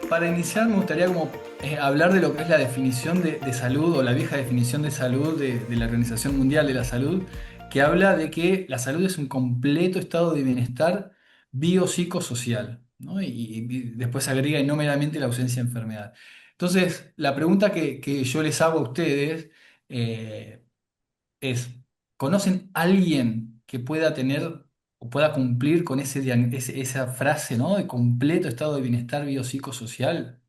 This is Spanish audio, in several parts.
Para iniciar me gustaría como hablar de lo que es la definición de salud o la vieja definición de salud de la Organización Mundial de la Salud, que habla de que la salud es un completo estado de bienestar biopsicosocial, ¿no? Y después agrega y no meramente la ausencia de enfermedad. Entonces, la pregunta que yo les hago a ustedes eh, es, ¿conocen a alguien que pueda tener o pueda cumplir con esa frase, ¿no? De completo estado de bienestar biopsicosocial?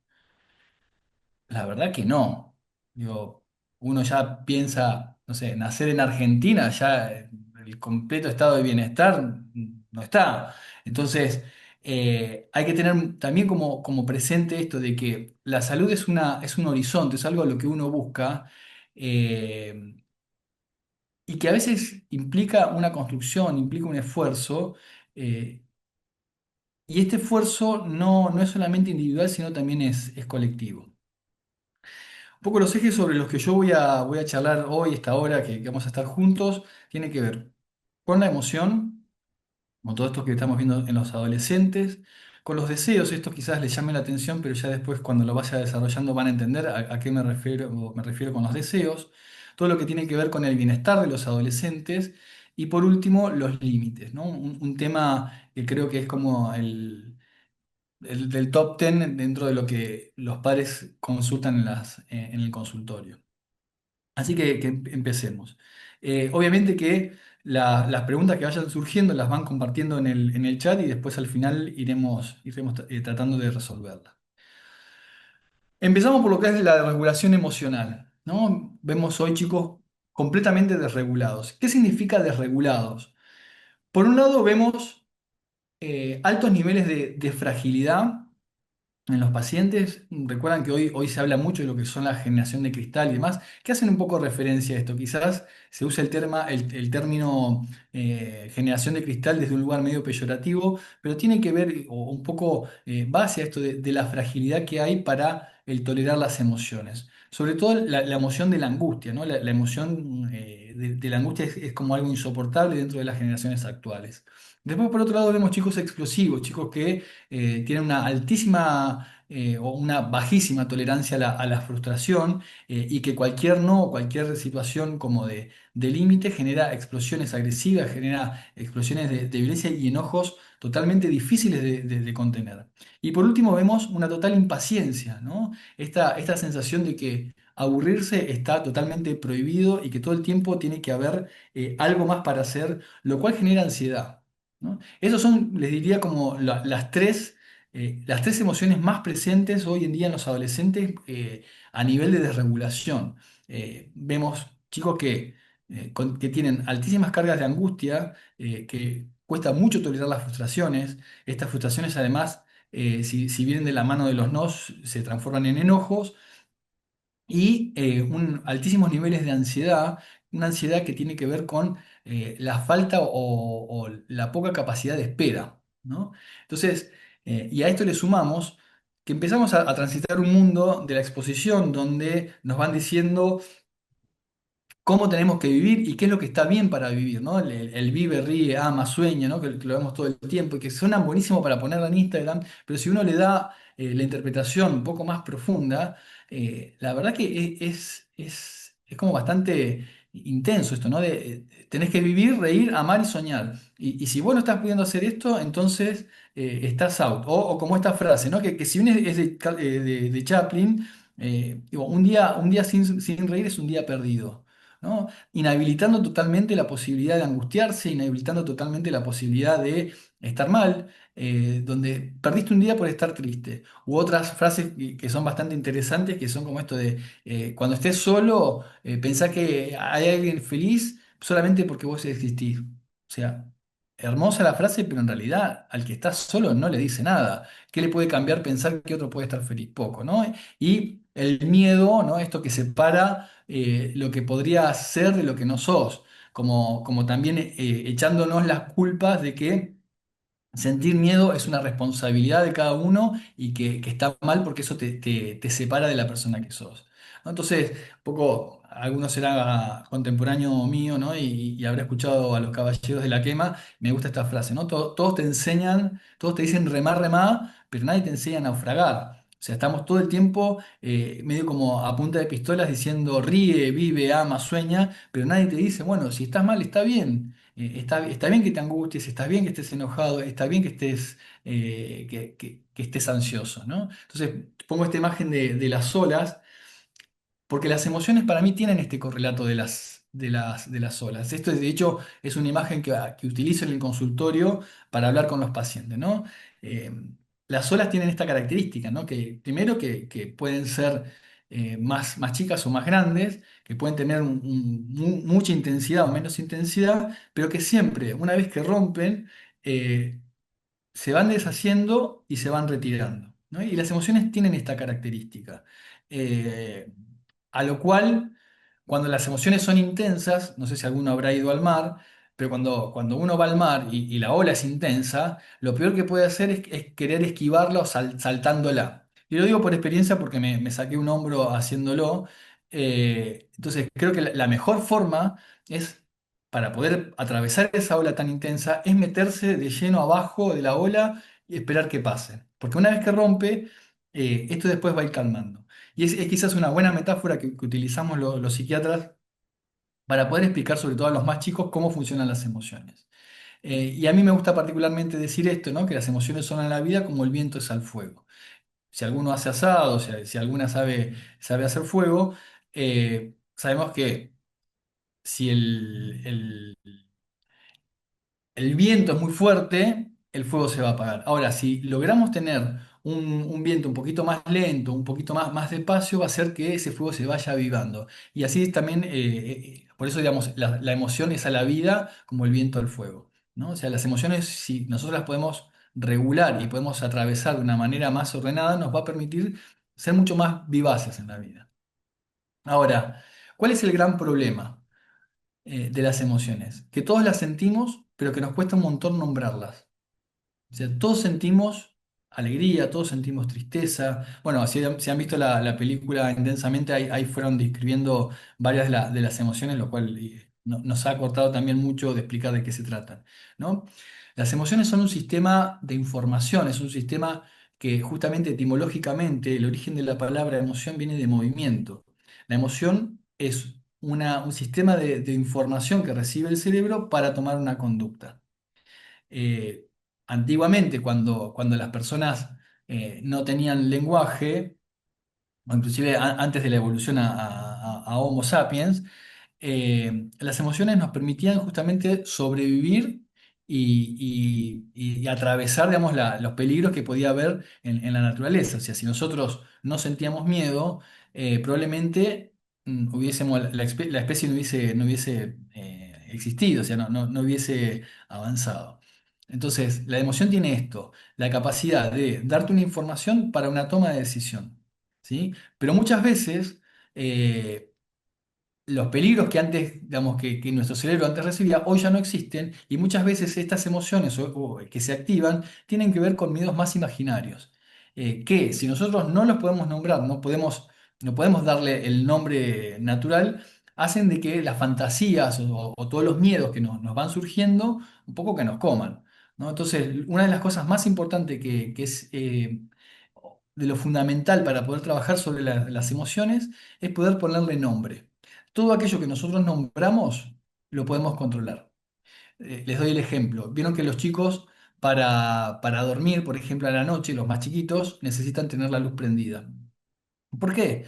La verdad que no. Digo, uno ya piensa, no sé, nacer en Argentina, ya el completo estado de bienestar no está. Entonces, hay que tener también como presente esto de que la salud es un horizonte, es algo a lo que uno busca. eh, y que a veces implica una construcción, implica un esfuerzo, eh, y este esfuerzo no es solamente individual, sino también es colectivo. Un poco los ejes sobre los que yo voy a charlar hoy, esta hora que vamos a estar juntos, tiene que ver con la emoción, como todo esto que estamos viendo en los adolescentes, con los deseos, esto quizás les llame la atención, pero ya después cuando lo vaya desarrollando van a entender a qué me refiero con los deseos, todo lo que tiene que ver con el bienestar de los adolescentes y por último los límites, ¿no? Un tema que creo que es como el del top 10 dentro de lo que los padres consultan en el consultorio. Así que empecemos. Obviamente que las preguntas que vayan surgiendo las van compartiendo en el chat y después al final iremos tratando de resolverlas. Empezamos por lo que es la regulación emocional, ¿no? Vemos hoy chicos completamente desregulados. ¿Qué significa desregulados? Por un lado vemos altos niveles de fragilidad en los pacientes. Recuerdan que hoy se habla mucho de lo que son la generación de cristal y demás, que hacen un poco referencia a esto. Quizás se usa el término generación de cristal desde un lugar medio peyorativo, pero tiene que ver o un poco base a esto de la fragilidad que hay para el tolerar las emociones. Sobre todo la emoción de la angustia, ¿no? La emoción de la angustia es como algo insoportable dentro de las generaciones actuales. Después, por otro lado, vemos chicos explosivos, chicos que tienen una altísima o una bajísima tolerancia a la frustración y que cualquier no, cualquier situación como de límite genera explosiones agresivas, genera explosiones de violencia y enojos totalmente difíciles de contener. Y por último vemos una total impaciencia, ¿no? Esta sensación de que aburrirse está totalmente prohibido y que todo el tiempo tiene que haber algo más para hacer, lo cual genera ansiedad, ¿no? Esos son, les diría, como las tres emociones más presentes hoy en día en los adolescentes a nivel de desregulación. Vemos chicos que tienen altísimas cargas de angustia, que cuesta mucho tolerar las frustraciones. Estas frustraciones además, si vienen de la mano de los nos, se transforman en enojos y altísimos niveles de ansiedad, una ansiedad que tiene que ver con la falta o la poca capacidad de espera, ¿no? Entonces, y a esto le sumamos que empezamos a transitar un mundo de la exposición donde nos van diciendo cómo tenemos que vivir y qué es lo que está bien para vivir, ¿no? El vive, ríe, ama, sueña, ¿no? Que lo vemos todo el tiempo y que suenan buenísimo para ponerla en Instagram, pero si uno le da la interpretación un poco más profunda, la verdad que es como bastante intenso esto, ¿no? Tenés que vivir, reír, amar y soñar. Y si vos no estás pudiendo hacer esto, entonces estás out. O como esta frase, ¿no? Que si bien es de Chaplin, digo, un día sin reír es un día perdido, ¿no? Inhabilitando totalmente la posibilidad de angustiarse, inhabilitando totalmente la posibilidad de estar mal, donde perdiste un día por estar triste. U otras frases que son bastante interesantes, que son como esto de, cuando estés solo, pensá que hay alguien feliz solamente porque vos existís. O sea, hermosa la frase, pero en realidad al que está solo no le dice nada. ¿Qué le puede cambiar pensar que otro puede estar feliz? Poco, ¿no? Y el miedo, ¿no? Esto que separa lo que podría ser de lo que no sos, como también echándonos las culpas de que sentir miedo es una responsabilidad de cada uno y que está mal porque eso te separa de la persona que sos, ¿no? Entonces, un poco, alguno será contemporáneo mío, ¿no? Y habrá escuchado a los caballeros de la quema, me gusta esta frase, ¿no? Todos te enseñan, todos te dicen remar, remar, pero nadie te enseña a naufragar. O sea, estamos todo el tiempo medio como a punta de pistolas diciendo ríe, vive, ama, sueña, pero nadie te dice, bueno, si estás mal, está bien. Está bien que te angusties, está bien que estés enojado, está bien que estés, que estés ansioso, ¿no? Entonces, pongo esta imagen de las olas porque las emociones para mí tienen este correlato de las olas. Esto, de hecho, es una imagen que utilizo en el consultorio para hablar con los pacientes, ¿no? Eh, las olas tienen esta característica, ¿no? Que primero que pueden ser más chicas o más grandes, que pueden tener mucha intensidad o menos intensidad, pero que siempre, una vez que rompen, eh, se van deshaciendo y se van retirando, ¿no? Y las emociones tienen esta característica. Eh, a lo cual, cuando las emociones son intensas, no sé si alguno habrá ido al mar, pero cuando uno va al mar y la ola es intensa, lo peor que puede hacer es querer esquivarla o saltándola. Y lo digo por experiencia porque me saqué un hombro haciéndolo. Entonces, creo que la mejor forma es para poder atravesar esa ola tan intensa es meterse de lleno abajo de la ola y esperar que pase. Porque una vez que rompe, esto después va a ir calmando. Y es quizás una buena metáfora que utilizamos los psiquiatras para poder explicar sobre todo a los más chicos cómo funcionan las emociones. Y a mí me gusta particularmente decir esto, ¿no? Que las emociones son a la vida como el viento es al fuego. Si alguno hace asado, si alguna sabe hacer fuego, sabemos que si el viento es muy fuerte, el fuego se va a apagar. Ahora, si logramos tener un viento un poquito más lento, un poquito más despacio, va a hacer que ese fuego se vaya avivando. Y así también, por eso digamos, la emoción es a la vida como el viento al fuego, ¿no? O sea, las emociones, si nosotros las podemos regular y podemos atravesar de una manera más ordenada, nos va a permitir ser mucho más vivaces en la vida. Ahora, ¿cuál es el gran problema? De las emociones, que todos las sentimos, pero que nos cuesta un montón nombrarlas. O sea, todos sentimos alegría, todos sentimos tristeza. Bueno, si han visto la película intensamente, ahí fueron describiendo varias de las emociones, lo cual nos ha cortado también mucho de explicar de qué se tratan, ¿no? Las emociones son un sistema de información, es un sistema que justamente etimológicamente el origen de la palabra emoción viene de movimiento. La emoción es un sistema de información que recibe el cerebro para tomar una conducta. Eh, Antiguamente, cuando las personas no tenían lenguaje, o inclusive antes de la evolución a Homo sapiens, las emociones nos permitían justamente sobrevivir y atravesar, digamos, los peligros que podía haber en la naturaleza. O sea, si nosotros no sentíamos miedo, probablemente la especie no hubiese existido, o sea, no hubiese avanzado. Entonces, la emoción tiene esto, la capacidad de darte una información para una toma de decisión. ¿Sí? Pero muchas veces los peligros que antes, digamos, que nuestro cerebro antes recibía, hoy ya no existen y muchas veces estas emociones o que se activan tienen que ver con miedos más imaginarios, que si nosotros no los podemos nombrar, no podemos darle el nombre natural, hacen de que las fantasías o todos los miedos que nos van surgiendo, un poco que nos coman, ¿no? Entonces, una de las cosas más importantes que es de lo fundamental para poder trabajar sobre las emociones es poder ponerle nombre. Todo aquello que nosotros nombramos lo podemos controlar. Les doy el ejemplo. Vieron que los chicos para dormir, por ejemplo, a la noche, los más chiquitos, necesitan tener la luz prendida. ¿Por qué?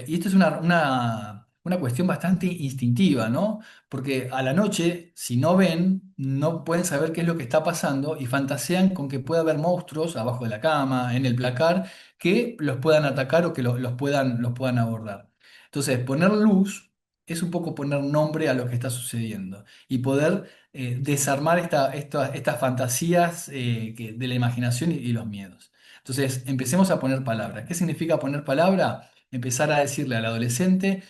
Y esto es una cuestión bastante instintiva, ¿no? Porque a la noche, si no ven, no pueden saber qué es lo que está pasando y fantasean con que puede haber monstruos abajo de la cama, en el placar, que los puedan atacar o que los puedan abordar. Entonces, poner luz es un poco poner nombre a lo que está sucediendo y poder desarmar estas fantasías de la imaginación y los miedos. Entonces, empecemos a poner palabras. ¿Qué significa poner palabra? Empezar a decirle al adolescente,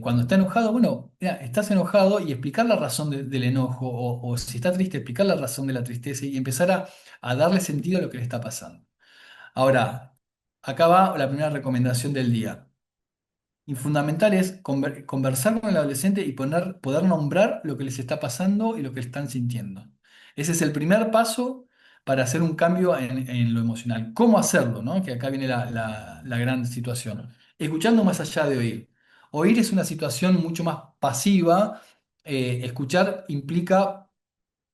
cuando está enojado, bueno, mira, estás enojado y explicar la razón del enojo, o si está triste, explicar la razón de la tristeza y empezar a darle sentido a lo que le está pasando. Ahora, acá va la primera recomendación del día. Y fundamental es conversar con el adolescente y poder nombrar lo que les está pasando y lo que están sintiendo. Ese es el primer paso para hacer un cambio en lo emocional. ¿Cómo hacerlo, no? Que acá viene la gran situación. Escuchando más allá de oír. Oír es una situación mucho más pasiva. Escuchar implica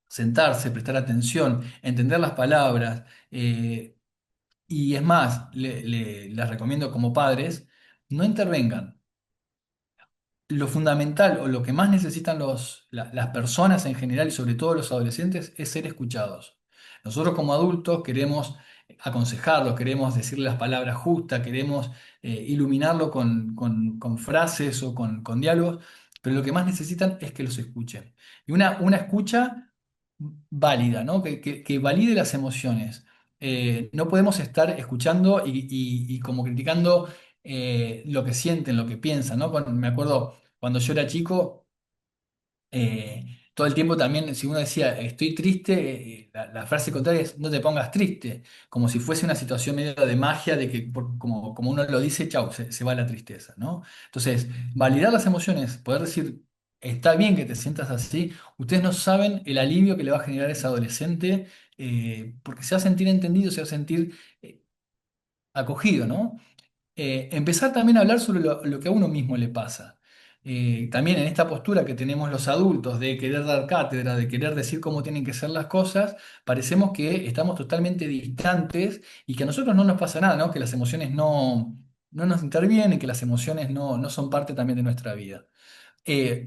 sentarse, prestar atención, entender las palabras. Y es más, les recomiendo como padres, no intervengan. Lo fundamental o lo que más necesitan las personas en general y sobre todo los adolescentes es ser escuchados. Nosotros como adultos queremos aconsejarlos, queremos decirle las palabras justas, queremos iluminarlo con frases o con diálogos, pero lo que más necesitan es que los escuchen. Y una escucha válida, ¿no? Que valide las emociones. No podemos estar escuchando y como criticando lo que sienten, lo que piensan, ¿no? Me acuerdo cuando yo era chico, todo el tiempo también, si uno decía estoy triste, la frase contraria es no te pongas triste, como si fuese una situación medio de magia, de que como uno lo dice, chau, se va la tristeza, ¿no? Entonces, validar las emociones, poder decir, está bien que te sientas así, ustedes no saben el alivio que le va a generar a ese adolescente, porque se va a sentir entendido, se va a sentir acogido, ¿no? Empezar también a hablar sobre lo que a uno mismo le pasa. También en esta postura que tenemos los adultos de querer dar cátedra, de querer decir cómo tienen que ser las cosas, parecemos que estamos totalmente distantes y que a nosotros no nos pasa nada, ¿no? Que las emociones no nos intervienen, que las emociones no son parte también de nuestra vida.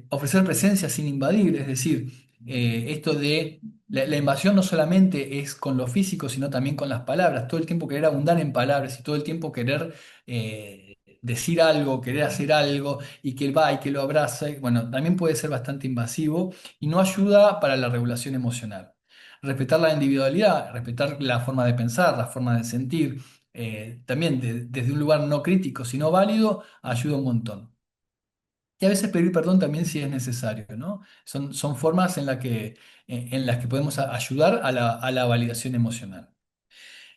Ofrecer presencia sin invadir, es decir, esto de la invasión no solamente es con lo físico, sino también con las palabras, todo el tiempo querer abundar en palabras y todo el tiempo querer decir algo, querer hacer algo y que va y que lo abraza, y, bueno, también puede ser bastante invasivo y no ayuda para la regulación emocional. Respetar la individualidad, respetar la forma de pensar, la forma de sentir, también desde un lugar no crítico, sino válido, ayuda un montón. Y a veces pedir perdón también si es necesario, ¿no? Son formas en las que podemos ayudar a la validación emocional.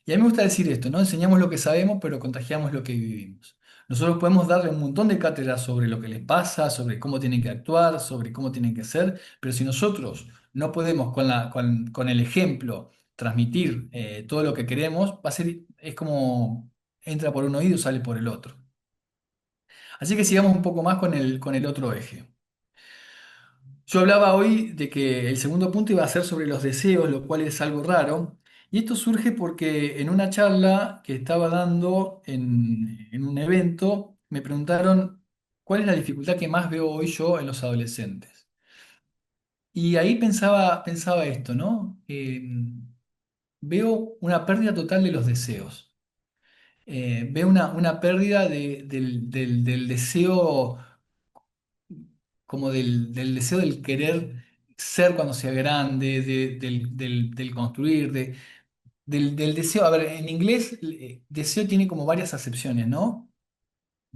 Y a mí me gusta decir esto, ¿no? Enseñamos lo que sabemos, pero contagiamos lo que vivimos. Nosotros podemos darle un montón de cátedras sobre lo que les pasa, sobre cómo tienen que actuar, sobre cómo tienen que ser, pero si nosotros no podemos con el ejemplo transmitir todo lo que queremos, es como entra por un oído y sale por el otro. Así que sigamos un poco más con el otro eje. Yo hablaba hoy de que el segundo punto iba a ser sobre los deseos, lo cual es algo raro. Y esto surge porque en una charla que estaba dando en un evento, me preguntaron cuál es la dificultad que más veo hoy yo en los adolescentes. Y ahí pensaba esto, ¿no? Veo una pérdida total de los deseos. Veo una pérdida del deseo como del deseo del querer ser cuando sea grande, del construir, del deseo. A ver, en inglés, deseo tiene como varias acepciones, ¿no?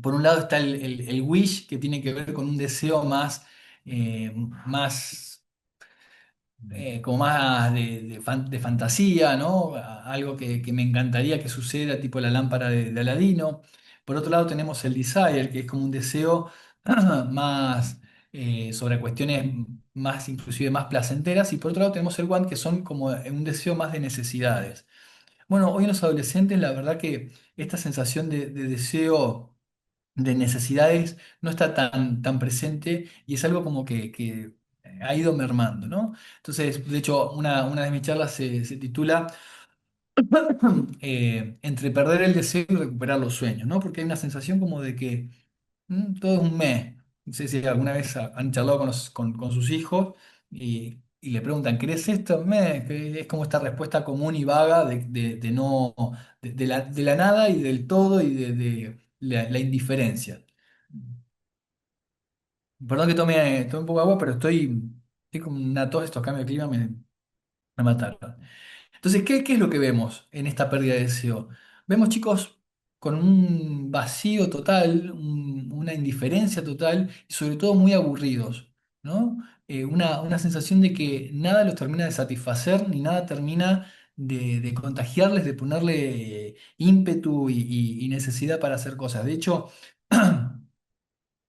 Por un lado está el wish, que tiene que ver con un deseo más como más de fantasía, ¿no? Algo que me encantaría que suceda, tipo la lámpara de Aladino. Por otro lado tenemos el desire, que es como un deseo más sobre cuestiones más, inclusive más placenteras. Y por otro lado tenemos el want, que son como un deseo más de necesidades. Bueno, hoy en los adolescentes, la verdad que esta sensación de deseo de necesidades no está tan presente y es algo como que ha ido mermando, ¿no? Entonces, de hecho, una de mis charlas se titula Entre perder el deseo y recuperar los sueños, ¿no? Porque hay una sensación como de que todo es un mes. No sé si alguna vez han charlado con sus hijos y le preguntan, ¿querés esto? Mes, que es como esta respuesta común y vaga de no, de la nada y del todo y de la indiferencia. Perdón que tome un poco de agua, pero estoy con una tos, estos cambios de clima me mataron. Entonces, ¿qué es lo que vemos en esta pérdida de deseo? Vemos chicos con un vacío total, una indiferencia total y sobre todo muy aburridos, ¿no? Una sensación de que nada los termina de satisfacer ni nada termina de contagiarles, de ponerle ímpetu y necesidad para hacer cosas. De hecho,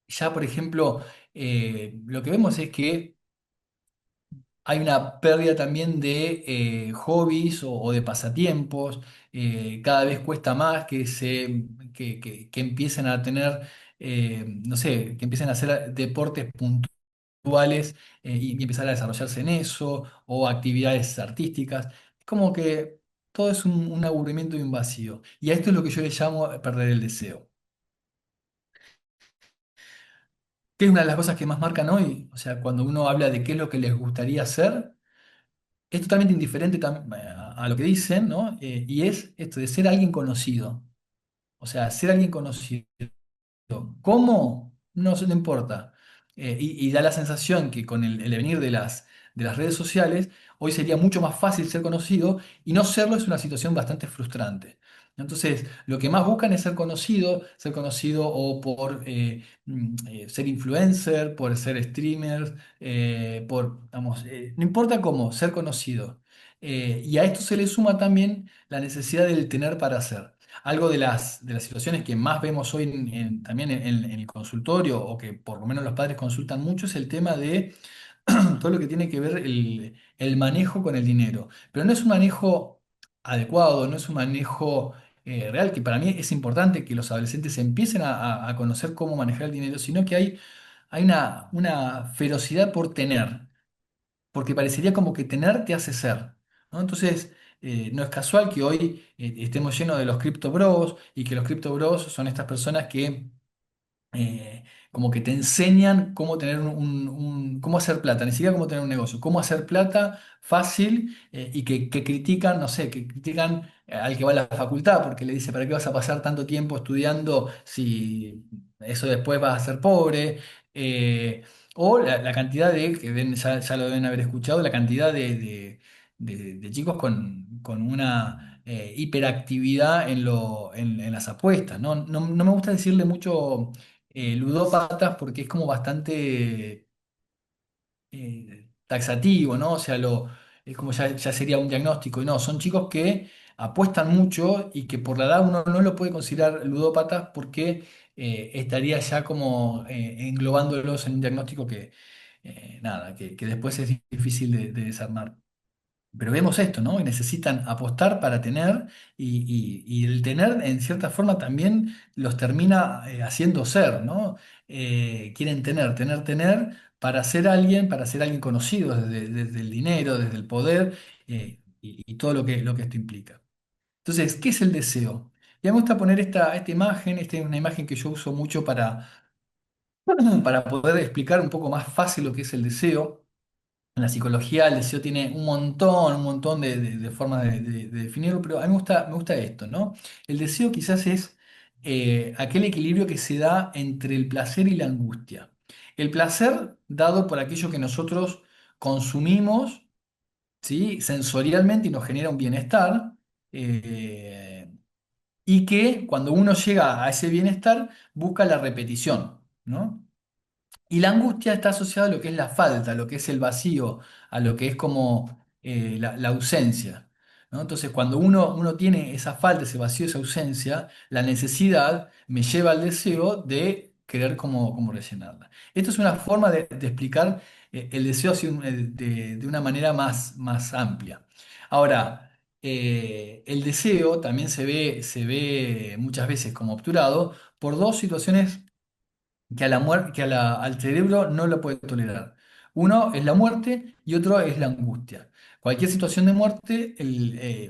ya por ejemplo, lo que vemos es que hay una pérdida también de hobbies o de pasatiempos. Cada vez cuesta más que empiecen a tener, no sé, que empiecen a hacer deportes puntuales y empezar a desarrollarse en eso, o actividades artísticas. Es como que todo es un aburrimiento y un vacío. Y a esto es lo que yo le llamo perder el deseo. ¿Qué es una de las cosas que más marcan hoy? O sea, cuando uno habla de qué es lo que les gustaría hacer, es totalmente indiferente a lo que dicen, ¿no? Y es esto de ser alguien conocido. O sea, ser alguien conocido. ¿Cómo? No, se le importa. Y da la sensación que con el venir de las redes sociales, hoy sería mucho más fácil ser conocido y no serlo es una situación bastante frustrante. Entonces, lo que más buscan es ser conocido o por ser influencer, por ser streamer, vamos, no importa cómo, ser conocido. Y a esto se le suma también la necesidad del tener para hacer. Algo de las situaciones que más vemos hoy también en el consultorio, o que por lo menos los padres consultan mucho, es el tema de todo lo que tiene que ver el manejo con el dinero. Pero no es un manejo adecuado, no es un manejo real, que para mí es importante que los adolescentes empiecen a conocer cómo manejar el dinero, sino que hay una ferocidad por tener, porque parecería como que tener te hace ser, ¿no? Entonces, no es casual que hoy estemos llenos de los Crypto Bros y que los Crypto Bros son estas personas que como que te enseñan cómo tener cómo hacer plata, ni siquiera cómo tener un negocio, cómo hacer plata fácil y que critican, no sé, que critican al que va a la facultad porque le dice, ¿para qué vas a pasar tanto tiempo estudiando si eso después vas a ser pobre? O la cantidad ya lo deben haber escuchado, la cantidad de chicos con una hiperactividad en las apuestas, ¿no? No me gusta decirle mucho ludópatas porque es como bastante taxativo, ¿no? O sea, es como ya sería un diagnóstico. Y no, son chicos que apuestan mucho y que por la edad uno no lo puede considerar ludópatas porque estaría ya como englobándolos en un diagnóstico nada, que después es difícil de desarmar. Pero vemos esto, ¿no? Que necesitan apostar para tener y el tener en cierta forma también los termina haciendo ser, ¿no? Quieren tener para ser alguien conocido desde el dinero, desde el poder y todo lo que esto implica. Entonces, ¿qué es el deseo? Y a mí me gusta poner esta imagen, esta es una imagen que yo uso mucho para poder explicar un poco más fácil lo que es el deseo. En la psicología el deseo tiene un montón de formas de definirlo, pero a mí me gusta esto, ¿no? El deseo quizás es aquel equilibrio que se da entre el placer y la angustia. El placer dado por aquello que nosotros consumimos, ¿sí? Sensorialmente y nos genera un bienestar, eh, y que cuando uno llega a ese bienestar busca la repetición, ¿no? Y la angustia está asociada a lo que es la falta, a lo que es el vacío, a lo que es como la ausencia, ¿no? Entonces, cuando uno tiene esa falta, ese vacío, esa ausencia, la necesidad me lleva al deseo de querer como rellenarla. Esto es una forma de explicar el deseo así, de una manera más amplia. Ahora, el deseo también se ve muchas veces como obturado por dos situaciones que, a la muer- que a al cerebro no lo puede tolerar. Uno es la muerte y otro es la angustia. Cualquier situación de muerte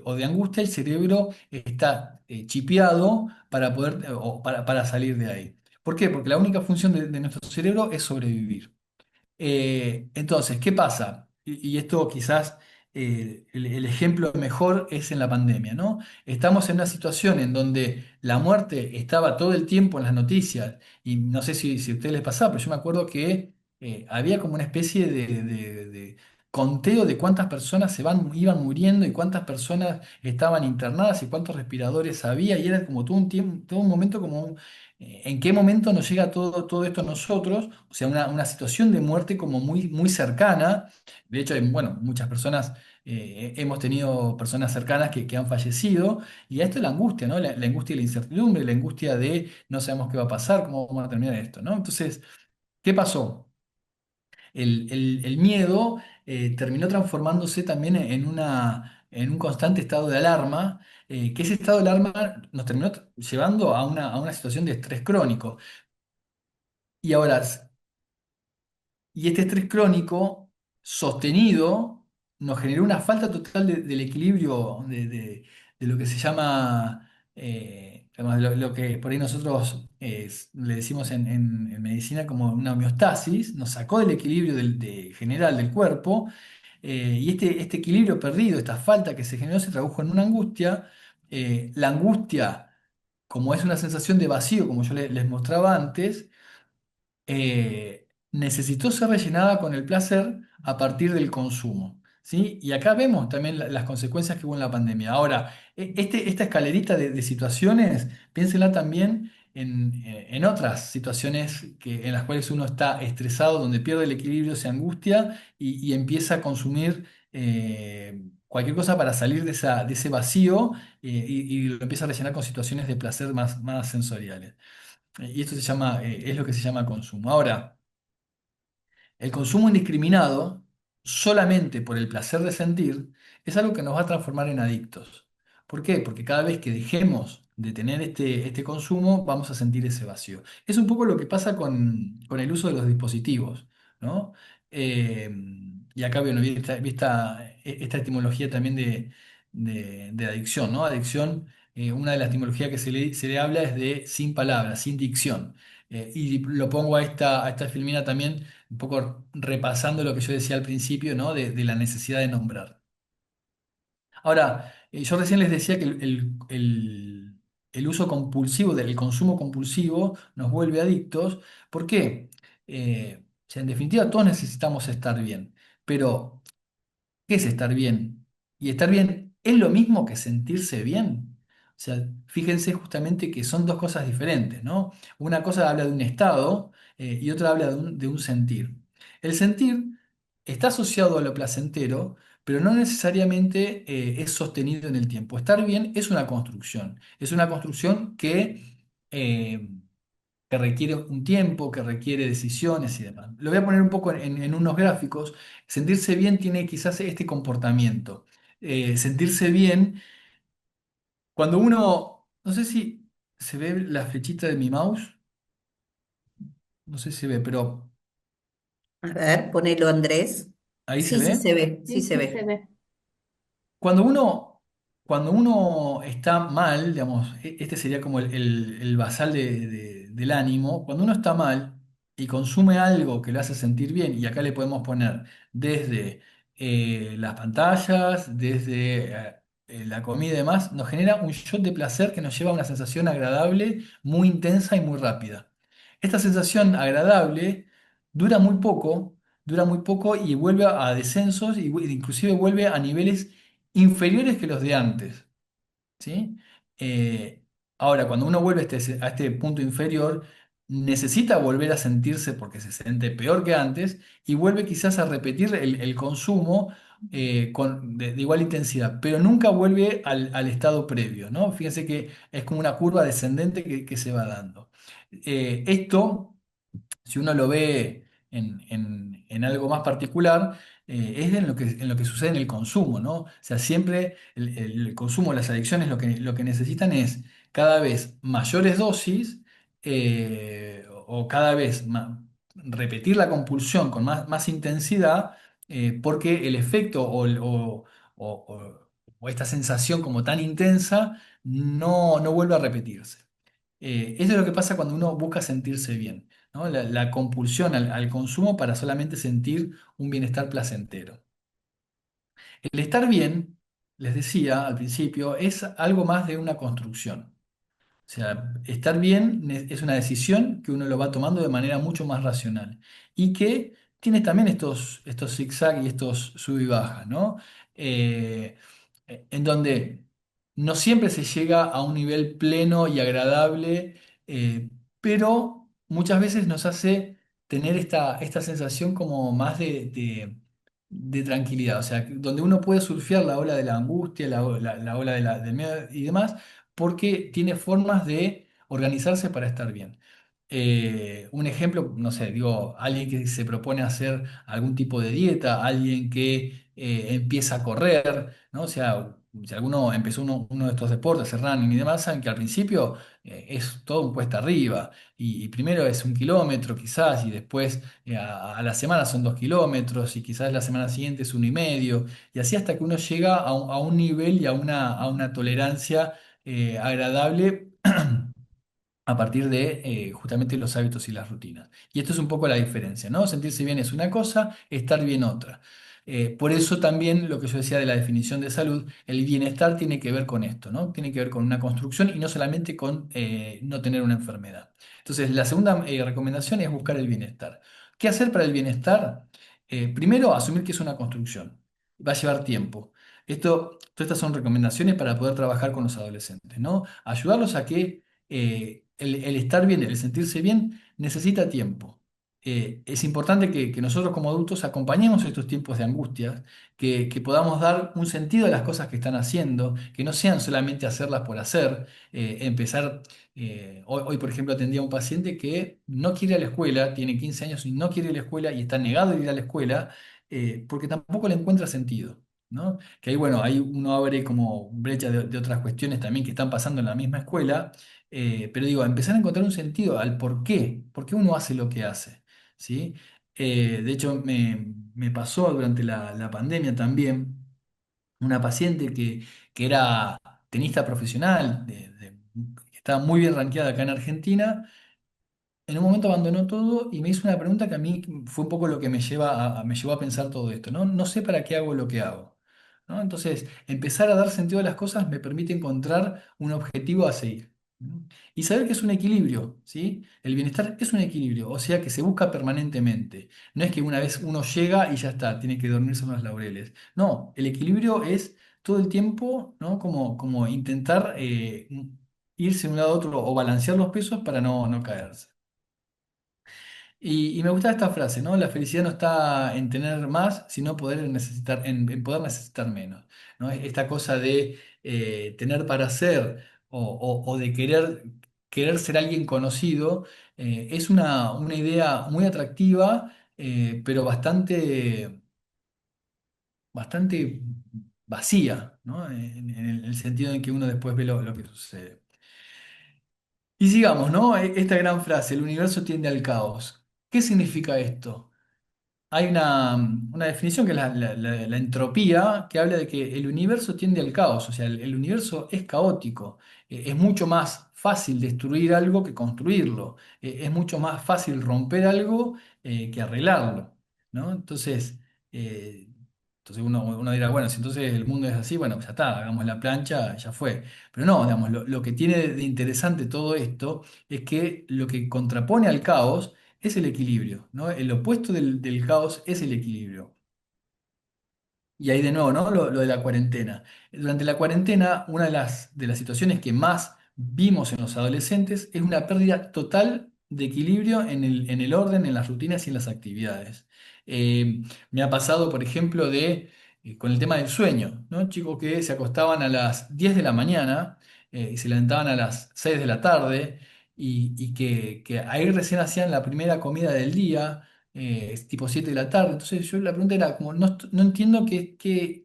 o de angustia, el cerebro está chipeado para poder para salir de ahí. ¿Por qué? Porque la única función de nuestro cerebro es sobrevivir. Entonces, ¿qué pasa? Y esto quizás el ejemplo mejor es en la pandemia, ¿no? Estamos en una situación en donde la muerte estaba todo el tiempo en las noticias y no sé si a ustedes les pasaba, pero yo me acuerdo que había como una especie de conteo de cuántas personas iban muriendo y cuántas personas estaban internadas y cuántos respiradores había y era como todo un tiempo, todo un momento como ¿en qué momento nos llega todo esto a nosotros? O sea, una situación de muerte como muy cercana. De hecho, bueno, muchas personas, hemos tenido personas cercanas que han fallecido. Y a esto es la angustia, ¿no? La angustia y la incertidumbre, la angustia de no sabemos qué va a pasar, cómo vamos a terminar esto, ¿no? Entonces, ¿qué pasó? El miedo terminó transformándose también en un constante estado de alarma, que ese estado de alarma nos terminó llevando a una situación de estrés crónico. Y ahora, y este estrés crónico sostenido nos generó una falta total del equilibrio de lo que se llama, digamos, lo que por ahí nosotros le decimos en medicina como una homeostasis, nos sacó del equilibrio general del cuerpo, y este equilibrio perdido, esta falta que se generó, se tradujo en una angustia. La angustia, como es una sensación de vacío, como yo les mostraba antes, necesitó ser rellenada con el placer a partir del consumo. ¿Sí? Y acá vemos también las consecuencias que hubo en la pandemia. Ahora, esta escalerita de situaciones, piénsela también en otras situaciones en las cuales uno está estresado, donde pierde el equilibrio, se angustia y empieza a consumir cualquier cosa para salir de ese vacío, y lo empieza a rellenar con situaciones de placer más sensoriales. Y esto es lo que se llama consumo. Ahora, el consumo indiscriminado, solamente por el placer de sentir, es algo que nos va a transformar en adictos. ¿Por qué? Porque cada vez que dejemos de tener este consumo, vamos a sentir ese vacío. Es un poco lo que pasa con el uso de los dispositivos, ¿no? Eh, y acá, bueno, esta etimología también de adicción, ¿no? Adicción, una de las etimologías que se le habla es de sin palabras, sin dicción. Y lo pongo a esta filmina también un poco repasando lo que yo decía al principio, ¿no? De la necesidad de nombrar. Ahora, yo recién les decía que el uso compulsivo, del consumo compulsivo, nos vuelve adictos. ¿Por qué? O sea, en definitiva, todos necesitamos estar bien, pero ¿qué es estar bien? Y estar bien es lo mismo que sentirse bien. O sea, fíjense justamente que son dos cosas diferentes, ¿no? Una cosa habla de un estado, y otra habla de un sentir. El sentir está asociado a lo placentero, pero no necesariamente es sostenido en el tiempo. Estar bien es una construcción eh, que requiere un tiempo, que requiere decisiones y demás. Lo voy a poner un poco en unos gráficos. Sentirse bien tiene quizás este comportamiento. Sentirse bien, cuando uno, no sé si se ve la flechita de mi mouse, no sé si se ve, pero A ver, ponelo, Andrés. ahí se Sí, sí ve. se ve, sí Sí, se sí se ve. ve. Cuando uno, cuando uno está mal, digamos, este sería como el basal del ánimo. Cuando uno está mal y consume algo que lo hace sentir bien, y acá le podemos poner desde las pantallas, desde la comida y demás, nos genera un shot de placer que nos lleva a una sensación agradable, muy intensa y muy rápida. Esta sensación agradable dura muy poco y vuelve a descensos, y inclusive vuelve a niveles inferiores que los de antes, ¿sí? Eh, Ahora, cuando uno vuelve a este punto inferior, necesita volver a sentirse porque se siente peor que antes, y vuelve quizás a repetir el consumo de igual intensidad, pero nunca vuelve al estado previo, ¿no? Fíjense que es como una curva descendente que se va dando. Esto, si uno lo ve en algo más particular, es en lo que sucede en el consumo, ¿no? O sea, siempre el consumo, las adicciones, lo que necesitan es cada vez mayores dosis, o cada vez repetir la compulsión con más intensidad, porque el efecto o esta sensación como tan intensa no vuelve a repetirse. Eso es lo que pasa cuando uno busca sentirse bien, ¿no? La compulsión al consumo para solamente sentir un bienestar placentero. El estar bien, les decía al principio, es algo más de una construcción. O sea, estar bien es una decisión que uno lo va tomando de manera mucho más racional, y que tiene también estos zigzag y estos sub y bajas, ¿no? Eh, en donde no siempre se llega a un nivel pleno y agradable, pero muchas veces nos hace tener esta sensación como más de tranquilidad, o sea, donde uno puede surfear la ola de la angustia, la ola del miedo y demás, porque tiene formas de organizarse para estar bien. Un ejemplo, no sé, digo, alguien que se propone hacer algún tipo de dieta, alguien que empieza a correr, ¿no? O sea, si alguno empezó uno de estos deportes, el running y demás, saben que al principio es todo un cuesta arriba. Y primero es 1 kilómetro quizás, y después a la semana son 2 kilómetros, y quizás la semana siguiente es 1,5, y así hasta que uno llega a un nivel y a una tolerancia agradable a partir de justamente los hábitos y las rutinas. Y esto es un poco la diferencia, ¿no? Sentirse bien es una cosa, estar bien otra. Por eso también lo que yo decía de la definición de salud, el bienestar tiene que ver con esto, ¿no? Tiene que ver con una construcción y no solamente con no tener una enfermedad. Entonces, la segunda recomendación es buscar el bienestar. ¿Qué hacer para el bienestar? Primero, asumir que es una construcción. Va a llevar tiempo. Todas estas son recomendaciones para poder trabajar con los adolescentes, ¿no? Ayudarlos a que el estar bien, el sentirse bien, necesita tiempo. Es importante que nosotros como adultos acompañemos estos tiempos de angustia, que podamos dar un sentido a las cosas que están haciendo, que no sean solamente hacerlas por hacer, empezar. Hoy, por ejemplo, atendí a un paciente que no quiere ir a la escuela, tiene 15 años y no quiere ir a la escuela y está negado a ir a la escuela porque tampoco le encuentra sentido. ¿No? Que ahí, bueno, ahí uno abre como brecha de otras cuestiones también que están pasando en la misma escuela, pero digo, empezar a encontrar un sentido al por qué uno hace lo que hace, ¿sí? De hecho, me pasó durante la pandemia también una paciente que era tenista profesional, que estaba muy bien rankeada acá en Argentina. En un momento abandonó todo y me hizo una pregunta que a mí fue un poco lo que me llevó a pensar todo esto, ¿no? No sé para qué hago lo que hago, ¿no? Entonces, empezar a dar sentido a las cosas me permite encontrar un objetivo a seguir. ¿No? Y saber que es un equilibrio, ¿sí? El bienestar es un equilibrio, o sea que se busca permanentemente. No es que una vez uno llega y ya está, tiene que dormirse en los laureles. No, el equilibrio es todo el tiempo, ¿no? Como intentar irse de un lado a otro o balancear los pesos para no caerse. Y me gusta esta frase, ¿no? La felicidad no está en tener más, sino poder necesitar, en poder necesitar menos, ¿no? Esta cosa de tener para ser o de querer ser alguien conocido es una idea muy atractiva, pero bastante vacía, ¿no? En el sentido en que uno después ve lo que sucede. Y sigamos, ¿no? Esta gran frase, el universo tiende al caos. ¿Qué significa esto? Hay una definición que es la entropía, que habla de que el universo tiende al caos, o sea, el universo es caótico. Es mucho más fácil destruir algo que construirlo. Es mucho más fácil romper algo que arreglarlo, ¿no? Eh, entonces uno dirá, bueno, si entonces el mundo es así, bueno, ya está, hagamos la plancha, ya fue. Pero no, digamos, lo que tiene de interesante todo esto es que lo que contrapone al caos es el equilibrio, ¿no? El opuesto del caos es el equilibrio. Y ahí de nuevo, ¿no? Lo de la cuarentena. Durante la cuarentena, una de las situaciones que más vimos en los adolescentes es una pérdida total de equilibrio en el orden, en las rutinas y en las actividades. Me ha pasado, por ejemplo, con el tema del sueño, ¿no? Chicos que se acostaban a las 10 de la mañana y se levantaban a las 6 de la tarde y que ahí recién hacían la primera comida del día es tipo 7 de la tarde. Entonces yo la pregunta era como, no entiendo qué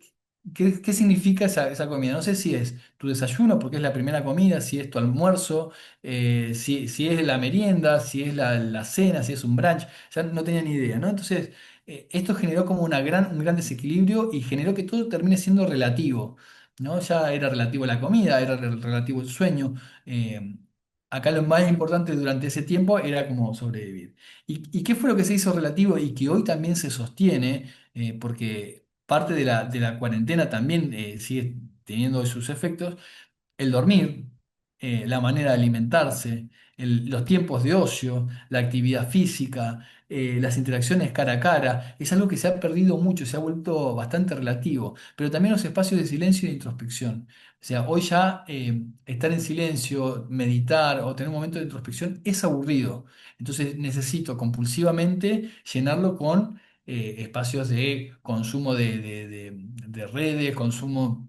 significa esa comida. No sé si es tu desayuno, porque es la primera comida, si es tu almuerzo, si es la merienda, si es la cena, si es un brunch. Ya no tenía ni idea, ¿no? Entonces, esto generó como un gran desequilibrio y generó que todo termine siendo relativo, ¿no? Ya era relativo a la comida, era relativo al sueño. eh, Acá lo más importante durante ese tiempo era como sobrevivir. ¿Y qué fue lo que se hizo relativo y que hoy también se sostiene? Porque parte de la cuarentena también sigue teniendo sus efectos, el dormir, la manera de alimentarse, los tiempos de ocio, la actividad física, las interacciones cara a cara, es algo que se ha perdido mucho, se ha vuelto bastante relativo, pero también los espacios de silencio y de introspección. O sea, hoy ya estar en silencio, meditar o tener un momento de introspección es aburrido. Entonces necesito compulsivamente llenarlo con espacios de consumo de redes, consumo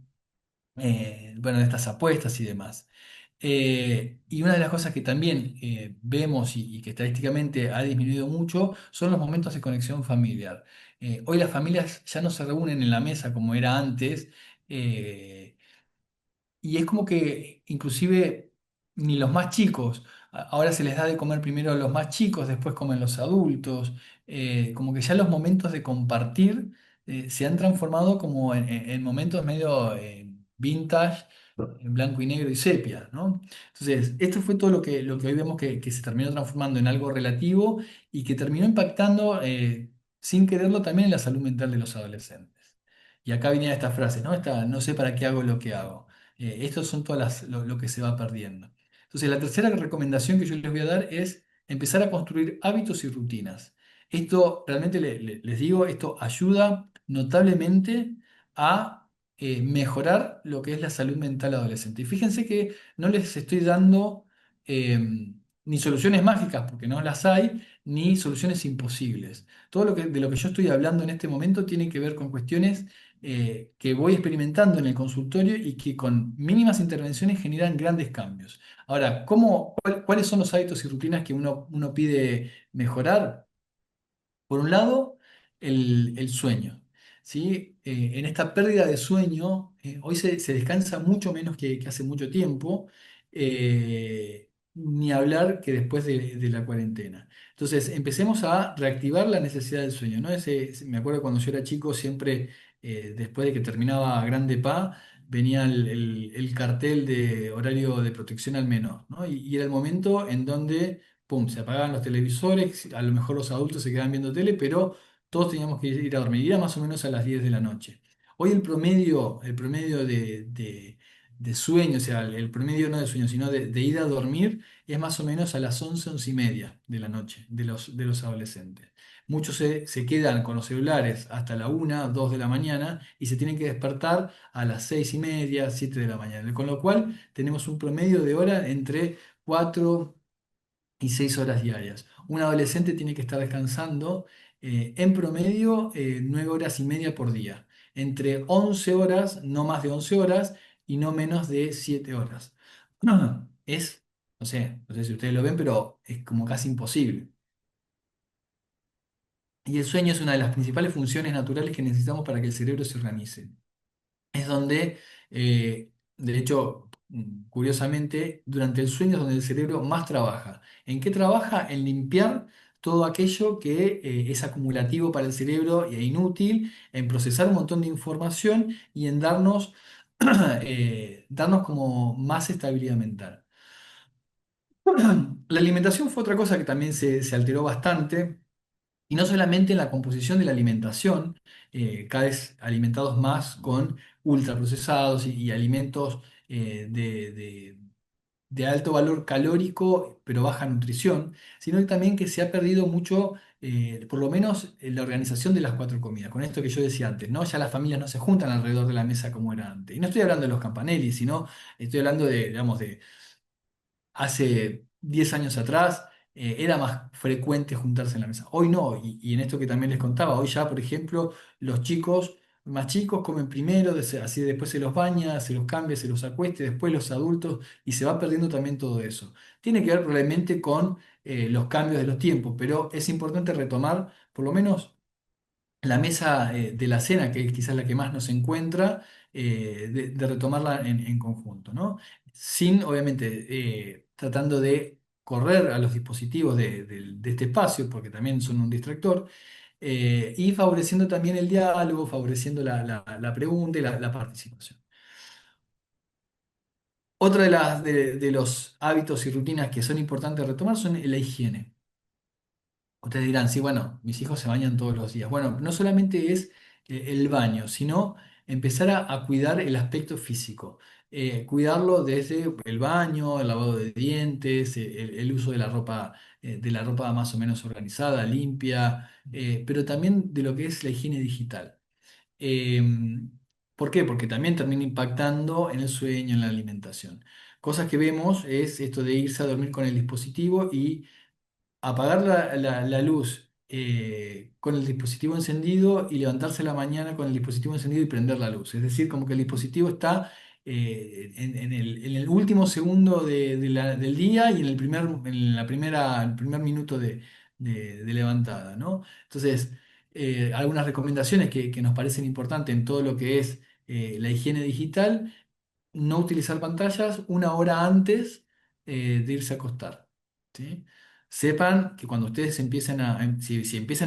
bueno, de estas apuestas y demás. Y una de las cosas que también vemos y que estadísticamente ha disminuido mucho son los momentos de conexión familiar. Hoy las familias ya no se reúnen en la mesa como era antes. eh, y es como que inclusive ni los más chicos, ahora se les da de comer primero a los más chicos, después comen los adultos, como que ya los momentos de compartir se han transformado como en momentos medio vintage, en blanco y negro y sepia, ¿no? Entonces, esto fue todo lo que hoy vemos que se terminó transformando en algo relativo y que terminó impactando sin quererlo también en la salud mental de los adolescentes. Y acá venía esta frase, ¿no? No sé para qué hago lo que hago. Estos son lo que se va perdiendo. Entonces, la tercera recomendación que yo les voy a dar es empezar a construir hábitos y rutinas. Esto realmente les digo, esto ayuda notablemente a mejorar lo que es la salud mental adolescente. Y fíjense que no les estoy dando ni soluciones mágicas, porque no las hay, ni soluciones imposibles. Todo de lo que yo estoy hablando en este momento tiene que ver con cuestiones que voy experimentando en el consultorio y que con mínimas intervenciones generan grandes cambios. Ahora, ¿cuáles son los hábitos y rutinas que uno pide mejorar? Por un lado, el sueño, ¿sí? En esta pérdida de sueño, hoy se descansa mucho menos que hace mucho tiempo, ni hablar que después de la cuarentena. Entonces, empecemos a reactivar la necesidad del sueño, ¿no? Me acuerdo cuando yo era chico, siempre después de que terminaba Grande Pa, venía el cartel de horario de protección al menor, ¿no? Y era el momento en donde pum, se apagaban los televisores, a lo mejor los adultos se quedaban viendo tele, pero todos teníamos que ir a dormir, y era más o menos a las 10 de la noche. Hoy el promedio de sueño, o sea, el promedio no de sueño, sino de ir a dormir, es más o menos a las 11 11 y media de la noche de los adolescentes. Muchos se quedan con los celulares hasta la 1 2 de la mañana y se tienen que despertar a las 6 y media, 7 de la mañana. Con lo cual tenemos un promedio de hora entre 4 y 6 horas diarias. Un adolescente tiene que estar descansando en promedio 9 horas y media por día, entre 11 horas, no más de 11 horas y no menos de 7 horas. Es, no sé si ustedes lo ven, pero es como casi imposible. Y el sueño es una de las principales funciones naturales que necesitamos para que el cerebro se organice. Es donde, de hecho, curiosamente, durante el sueño es donde el cerebro más trabaja. ¿En qué trabaja? En limpiar todo aquello que es acumulativo para el cerebro e inútil, en procesar un montón de información y en darnos como más estabilidad mental. La alimentación fue otra cosa que también se alteró bastante. Y no solamente en la composición de la alimentación, cada vez alimentados más con ultraprocesados y alimentos de alto valor calórico, pero baja nutrición, sino que también que se ha perdido mucho, por lo menos, la organización de las cuatro comidas. Con esto que yo decía antes, ¿no? Ya las familias no se juntan alrededor de la mesa como era antes. Y no estoy hablando de los campanelli, sino estoy hablando digamos, hace 10 años atrás era más frecuente juntarse en la mesa. Hoy no, y en esto que también les contaba, hoy ya, por ejemplo, los chicos más chicos comen primero, así después se los baña, se los cambia, se los acueste, después los adultos, y se va perdiendo también todo eso. Tiene que ver probablemente con los cambios de los tiempos, pero es importante retomar por lo menos la mesa de la cena, que es quizás la que más nos encuentra, de retomarla en conjunto, ¿no? Sin, obviamente, tratando de correr a los dispositivos de este espacio, porque también son un distractor, y favoreciendo también el diálogo, favoreciendo la pregunta y la participación. Otra de los hábitos y rutinas que son importantes retomar son la higiene. Ustedes dirán, sí, bueno, mis hijos se bañan todos los días. Bueno, no solamente es el baño, sino empezar a cuidar el aspecto físico. Cuidarlo desde el baño, el lavado de dientes, el uso de la ropa más o menos organizada, limpia, pero también de lo que es la higiene digital. Eh, ¿Por qué? Porque también termina impactando en el sueño, en la alimentación. Cosas que vemos es esto de irse a dormir con el dispositivo y apagar la luz con el dispositivo encendido y levantarse a la mañana con el dispositivo encendido y prender la luz. Es decir, como que el dispositivo está en el último segundo del día y en el primer minuto de levantada, ¿no? Entonces, algunas recomendaciones que nos parecen importantes en todo lo que es la higiene digital: no utilizar pantallas una hora antes de irse a acostar. ¿Sí? Sepan que cuando ustedes si empiezan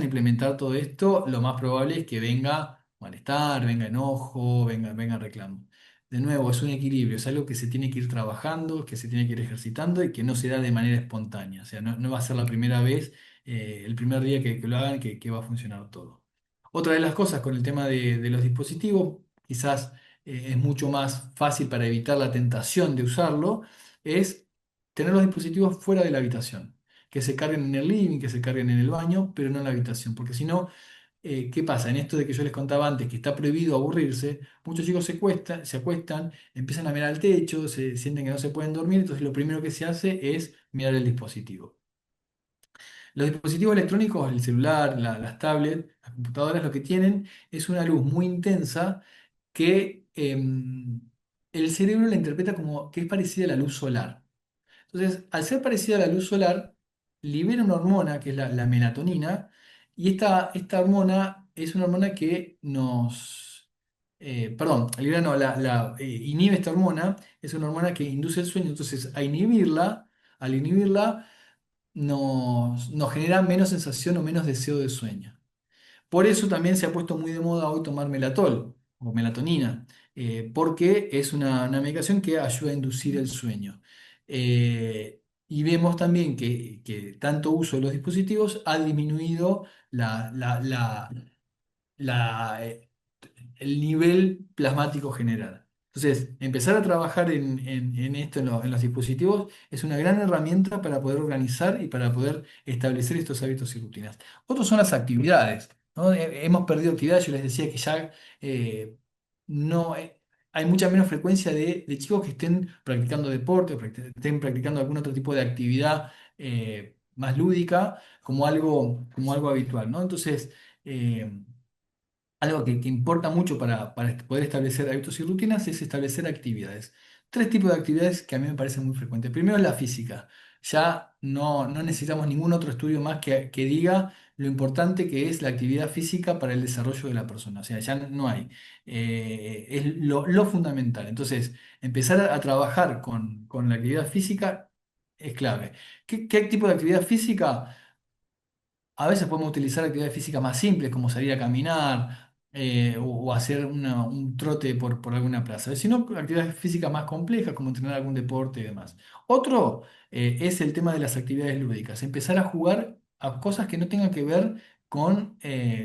a implementar todo esto, lo más probable es que venga malestar, venga enojo, venga reclamo. De nuevo, es un equilibrio, es algo que se tiene que ir trabajando, que se tiene que ir ejercitando y que no se da de manera espontánea. O sea, no va a ser la primera vez, el primer día que lo hagan, que va a funcionar todo. Otra de las cosas con el tema de los dispositivos, quizás es mucho más fácil para evitar la tentación de usarlo, es tener los dispositivos fuera de la habitación, que se carguen en el living, que se carguen en el baño, pero no en la habitación, porque si no, ¿qué pasa? En esto de que yo les contaba antes, que está prohibido aburrirse, muchos chicos se acuestan, empiezan a mirar al techo, se sienten que no se pueden dormir, entonces lo primero que se hace es mirar el dispositivo. Los dispositivos electrónicos, el celular, las tablets, las computadoras, lo que tienen es una luz muy intensa que el cerebro la interpreta como que es parecida a la luz solar. Entonces, al ser parecida a la luz solar, libera una hormona que es la melatonina, y esta hormona es una hormona que perdón, libera, no, inhibe esta hormona, es una hormona que induce el sueño, entonces al inhibirla, nos genera menos sensación o menos deseo de sueño. Por eso también se ha puesto muy de moda hoy tomar melatol o melatonina, porque es una medicación que ayuda a inducir el sueño. Y vemos también que tanto uso de los dispositivos ha disminuido la, eh, el nivel plasmático general. Entonces, empezar a trabajar en esto, en los dispositivos, es una gran herramienta para poder organizar y para poder establecer estos hábitos y rutinas. Otros son las actividades, ¿no? Hemos perdido actividades, yo les decía que ya no, hay mucha menos frecuencia de chicos que estén practicando deporte, estén practicando algún otro tipo de actividad más lúdica como algo habitual, ¿no? Entonces, algo que importa mucho para poder establecer hábitos y rutinas es establecer actividades. Tres tipos de actividades que a mí me parecen muy frecuentes. Primero es la física. Ya no necesitamos ningún otro estudio más que diga lo importante que es la actividad física para el desarrollo de la persona. O sea, ya no hay. Es lo fundamental. Entonces, empezar a trabajar con la actividad física es clave. ¿Qué tipo de actividad física? A veces podemos utilizar actividades físicas más simples, como salir a caminar o hacer un trote por alguna plaza. Si no, actividades físicas más complejas, como entrenar algún deporte y demás. Otro es el tema de las actividades lúdicas. Empezar a jugar a cosas que no tengan que ver con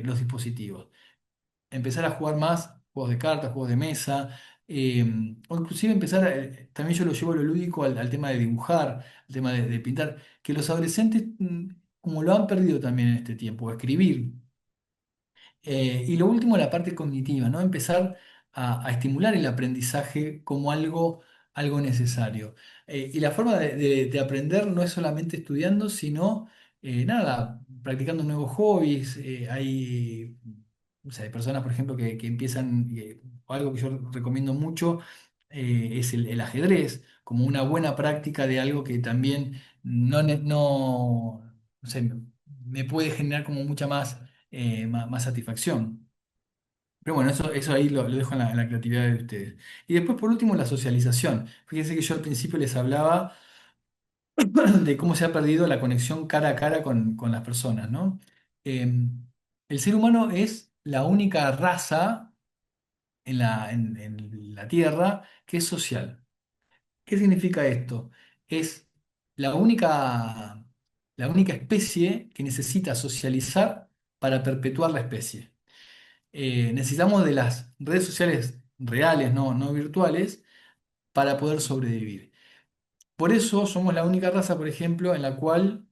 los dispositivos. Empezar a jugar más juegos de cartas, juegos de mesa, o inclusive empezar, también yo lo llevo a lo lúdico al tema de dibujar, al tema de pintar, que los adolescentes, como lo han perdido también en este tiempo, escribir. Y lo último, la parte cognitiva, ¿no? Empezar a estimular el aprendizaje como algo necesario. Y la forma de aprender no es solamente estudiando, sino, nada, practicando nuevos hobbies. O sea, hay personas, por ejemplo, que empiezan, algo que yo recomiendo mucho, es el ajedrez, como una buena práctica de algo que también no sé, me puede generar como mucha más satisfacción. Pero bueno, eso ahí lo dejo en la creatividad de ustedes. Y después, por último, la socialización. Fíjense que yo al principio les hablaba de cómo se ha perdido la conexión cara a cara con las personas, ¿no? Eh, el ser humano es la única raza en la Tierra que es social. ¿Qué significa esto? Es la la única especie que necesita socializar para perpetuar la especie. Necesitamos de las redes sociales reales, no virtuales, para poder sobrevivir. Por eso somos la única raza, por ejemplo, en la cual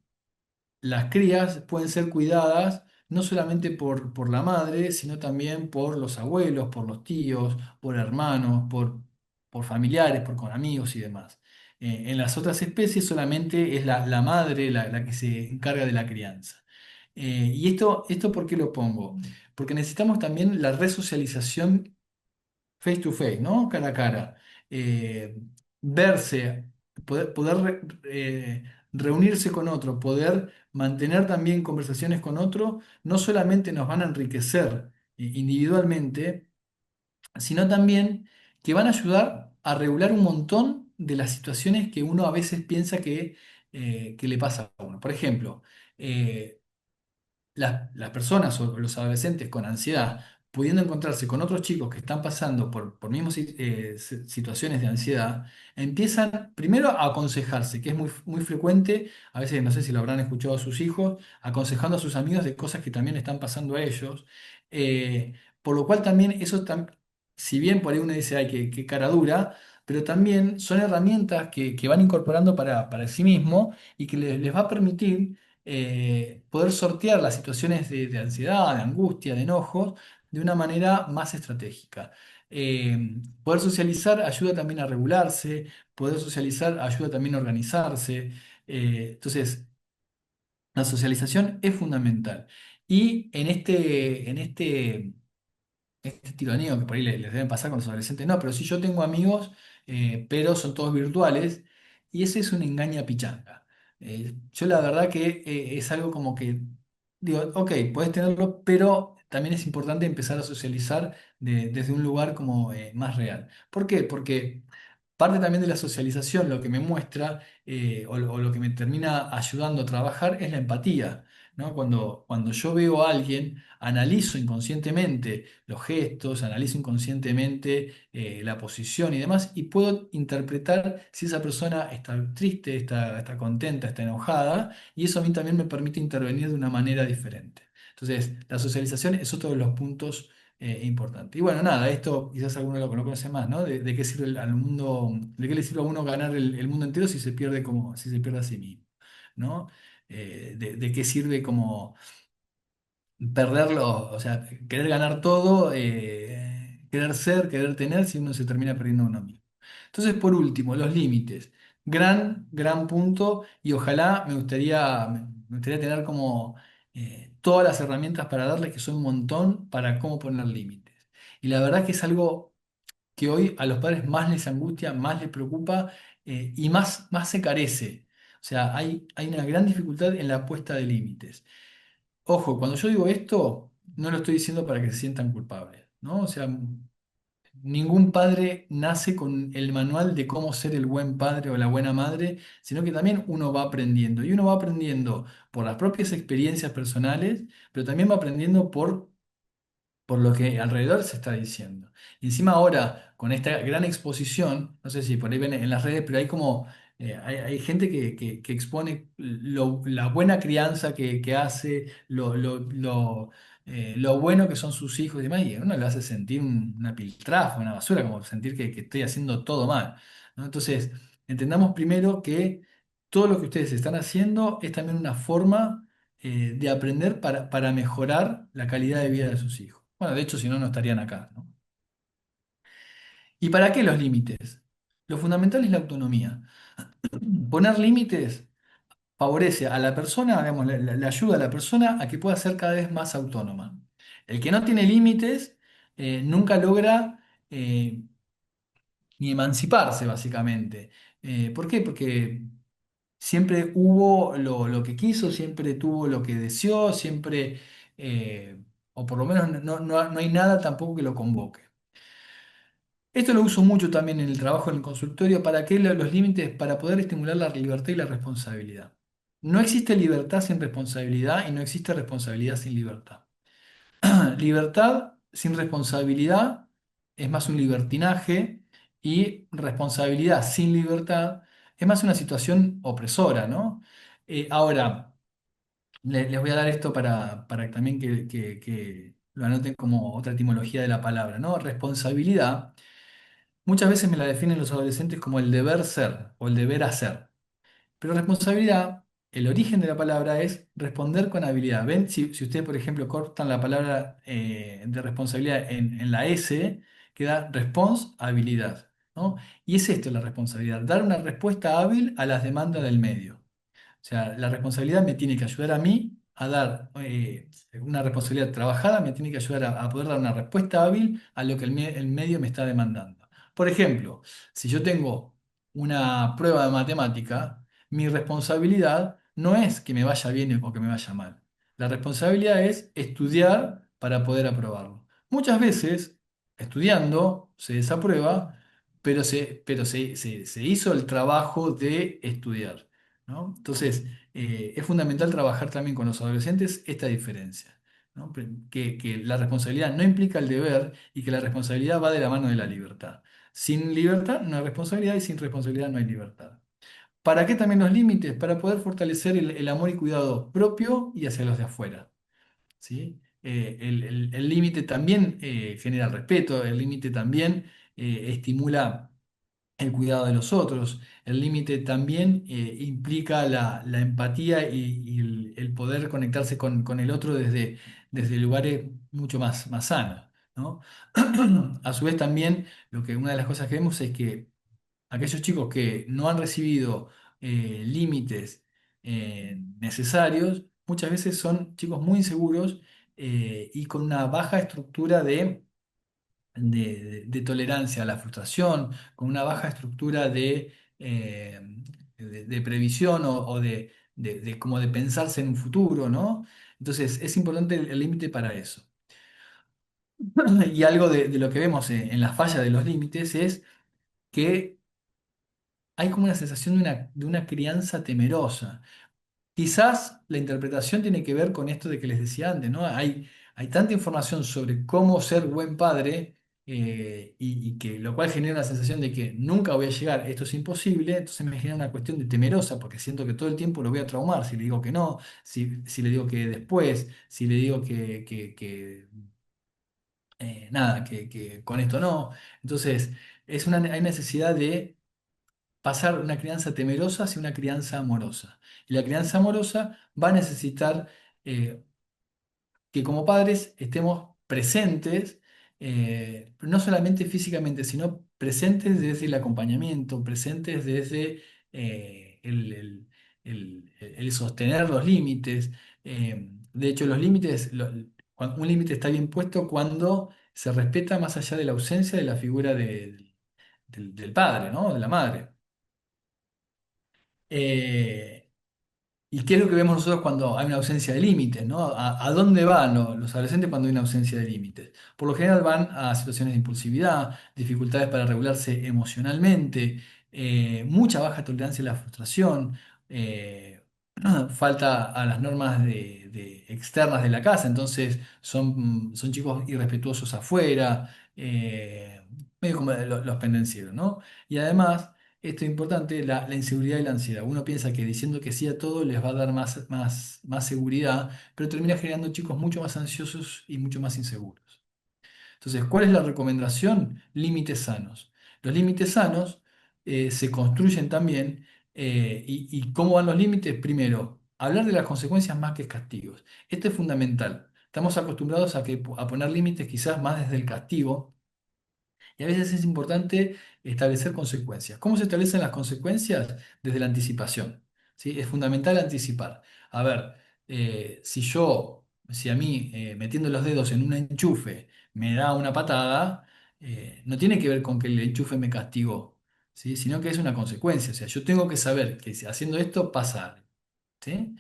las crías pueden ser cuidadas no solamente por la madre, sino también por los abuelos, por los tíos, por hermanos, por familiares, con amigos y demás. En las otras especies solamente es la madre la que se encarga de la crianza. ¿Y esto por qué lo pongo? Porque necesitamos también la resocialización face to face, ¿no? Cara a cara. eh, verse, poder reunirse con otro, poder mantener también conversaciones con otro, no solamente nos van a enriquecer individualmente, sino también que van a ayudar a regular un montón de las situaciones que uno a veces piensa que le pasa a uno. Por ejemplo, eh, las personas o los adolescentes con ansiedad, pudiendo encontrarse con otros chicos que están pasando por mismas situaciones de ansiedad, empiezan primero a aconsejarse, que es muy frecuente, a veces no sé si lo habrán escuchado a sus hijos, aconsejando a sus amigos de cosas que también están pasando a ellos. Por lo cual también eso, si bien por ahí uno dice, ay, qué cara dura, pero también son herramientas que van incorporando para sí mismo y que les va a permitir poder sortear las situaciones de ansiedad, de angustia, de enojos, de una manera más estratégica. Poder socializar ayuda también a regularse, poder socializar ayuda también a organizarse. Entonces, la socialización es fundamental. Y en este tironeo que por ahí les deben pasar con los adolescentes, no, pero si yo tengo amigos, pero son todos virtuales, y ese es un engaña pichanga. Yo la verdad que es algo como que, digo, ok, puedes tenerlo, pero también es importante empezar a socializar desde un lugar como más real. ¿Por qué? Porque parte también de la socialización, lo que me muestra o lo que me termina ayudando a trabajar es la empatía, ¿no? Cuando yo veo a alguien, analizo inconscientemente los gestos, analizo inconscientemente la posición y demás, y puedo interpretar si esa persona está triste, está contenta, está enojada, y eso a mí también me permite intervenir de una manera diferente. Entonces, la socialización es otro de los puntos importantes. Y bueno, nada, esto quizás alguno lo conoce más, ¿no? De qué sirve al mundo, de qué le sirve a uno ganar el mundo entero si se pierde a sí mismo, ¿no? De qué sirve como perderlo, o sea, querer ganar todo, querer ser, querer tener, si uno se termina perdiendo a uno mismo. Entonces, por último, los límites. Gran punto y ojalá me gustaría tener como todas las herramientas para darles, que son un montón, para cómo poner límites. Y la verdad que es algo que hoy a los padres más les angustia, más les preocupa y más se carece. O sea, hay una gran dificultad en la puesta de límites. Ojo, cuando yo digo esto, no lo estoy diciendo para que se sientan culpables, ¿no? O sea, ningún padre nace con el manual de cómo ser el buen padre o la buena madre, sino que también uno va aprendiendo. Y uno va aprendiendo por las propias experiencias personales, pero también va aprendiendo por lo que alrededor se está diciendo. Y encima ahora, con esta gran exposición, no sé si por ahí ven en las redes, pero hay como, hay gente que expone la buena crianza que hace, lo bueno que son sus hijos y demás, y a uno le hace sentir una piltrafa, una basura, como sentir que estoy haciendo todo mal, ¿no? Entonces, entendamos primero que todo lo que ustedes están haciendo es también una forma de aprender para mejorar la calidad de vida de sus hijos. Bueno, de hecho, si no, no estarían acá, ¿no? ¿Y para qué los límites? Lo fundamental es la autonomía. Poner límites favorece a la persona, digamos, le ayuda a la persona a que pueda ser cada vez más autónoma. El que no tiene límites nunca logra ni emanciparse, básicamente. ¿Por qué? Porque siempre hubo lo que quiso, siempre tuvo lo que deseó, siempre, o por lo menos no hay nada tampoco que lo convoque. Esto lo uso mucho también en el trabajo en el consultorio. ¿Para qué los límites? Para poder estimular la libertad y la responsabilidad. No existe libertad sin responsabilidad y no existe responsabilidad sin libertad. Libertad sin responsabilidad es más un libertinaje y responsabilidad sin libertad es más una situación opresora, ¿no? Ahora, les voy a dar esto para también que lo anoten como otra etimología de la palabra, ¿no? Responsabilidad. Muchas veces me la definen los adolescentes como el deber ser o el deber hacer. Pero responsabilidad, el origen de la palabra es responder con habilidad. ¿Ven? Si ustedes, por ejemplo, cortan la palabra de responsabilidad en la S, queda responsabilidad, ¿no? Y es esto la responsabilidad, dar una respuesta hábil a las demandas del medio. O sea, la responsabilidad me tiene que ayudar a mí a dar una responsabilidad trabajada, me tiene que ayudar a poder dar una respuesta hábil a lo que el medio me está demandando. Por ejemplo, si yo tengo una prueba de matemática, mi responsabilidad no es que me vaya bien o que me vaya mal. La responsabilidad es estudiar para poder aprobarlo. Muchas veces, estudiando, se desaprueba, pero se hizo el trabajo de estudiar, ¿no? Entonces, es fundamental trabajar también con los adolescentes esta diferencia, ¿no? Que la responsabilidad no implica el deber y que la responsabilidad va de la mano de la libertad. Sin libertad no hay responsabilidad y sin responsabilidad no hay libertad. ¿Para qué también los límites? Para poder fortalecer el amor y cuidado propio y hacia los de afuera, ¿sí? El límite también genera respeto, el límite también estimula el cuidado de los otros. El límite también implica la empatía y el poder conectarse con el otro desde lugares mucho más sanos, ¿no? A su vez también, una de las cosas que vemos es que aquellos chicos que no han recibido límites necesarios, muchas veces son chicos muy inseguros y con una baja estructura de tolerancia a la frustración, con una baja estructura eh, de previsión o como de pensarse en un futuro, ¿no? Entonces es importante el límite para eso. Y algo de lo que vemos en la falla de los límites es que hay como una sensación de una crianza temerosa. Quizás la interpretación tiene que ver con esto de que les decía antes, ¿no? Hay tanta información sobre cómo ser buen padre y que lo cual genera una sensación de que nunca voy a llegar, esto es imposible, entonces me genera una cuestión de temerosa porque siento que todo el tiempo lo voy a traumar si le digo que no, si le digo que después, si le digo nada, que con esto no. Entonces, hay necesidad de pasar una crianza temerosa hacia una crianza amorosa. Y la crianza amorosa va a necesitar que como padres estemos presentes, no solamente físicamente, sino presentes desde el acompañamiento, presentes desde el sostener los límites. De hecho, los límites, un límite está bien puesto cuando se respeta más allá de la ausencia de la figura del padre, ¿no? De la madre. Eh, ¿Y qué es lo que vemos nosotros cuando hay una ausencia de límites, ¿no? ¿A dónde van los adolescentes cuando hay una ausencia de límites? Por lo general van a situaciones de impulsividad, dificultades para regularse emocionalmente, mucha baja tolerancia a la frustración, eh, falta a las normas externas de la casa, entonces son chicos irrespetuosos afuera, medio como los pendencieros, ¿no? Y además esto es importante, la inseguridad y la ansiedad. Uno piensa que diciendo que sí a todo les va a dar más seguridad, pero termina generando chicos mucho más ansiosos y mucho más inseguros. Entonces, ¿cuál es la recomendación? Límites sanos. Los límites sanos se construyen también. ¿Y cómo van los límites? Primero, hablar de las consecuencias más que castigos. Esto es fundamental. Estamos acostumbrados a poner límites quizás más desde el castigo y a veces es importante establecer consecuencias. ¿Cómo se establecen las consecuencias? Desde la anticipación. ¿Sí? Es fundamental anticipar. A ver, si a mí metiendo los dedos en un enchufe me da una patada, no tiene que ver con que el enchufe me castigó, ¿sí? Sino que es una consecuencia. O sea, yo tengo que saber que si haciendo esto pasa algo. ¿Sí?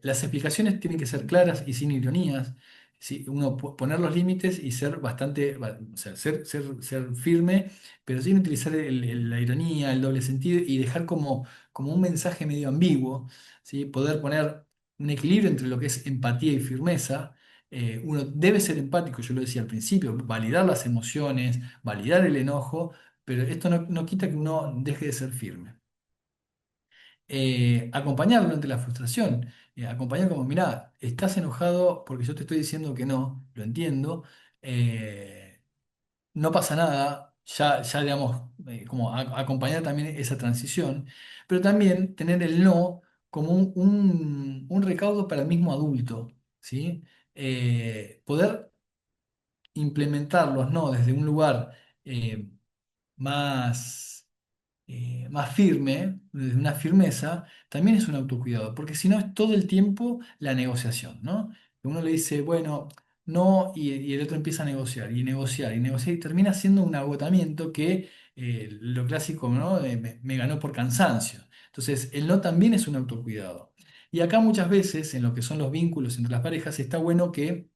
Las explicaciones tienen que ser claras y sin ironías. ¿Sí? Uno poner los límites y ser o sea, ser firme, pero sin utilizar la ironía, el doble sentido y dejar como un mensaje medio ambiguo, ¿sí? Poder poner un equilibrio entre lo que es empatía y firmeza. Uno debe ser empático, yo lo decía al principio, validar las emociones, validar el enojo, pero esto no quita que uno deje de ser firme. Acompañarlo ante la frustración, acompañar como, mirá, estás enojado porque yo te estoy diciendo que no, lo entiendo, eh, no pasa nada, ya digamos, como acompañar también esa transición, pero también tener el no como un recaudo para el mismo adulto, ¿sí? Poder implementar los no desde un lugar eh, más más firme, desde una firmeza, también es un autocuidado, porque si no es todo el tiempo la negociación, ¿no? Uno le dice, bueno, no, y el otro empieza a negociar y negociar y negociar y termina siendo un agotamiento que lo clásico, ¿no? Me ganó por cansancio. Entonces, el no también es un autocuidado. Y acá muchas veces, en lo que son los vínculos entre las parejas, está bueno que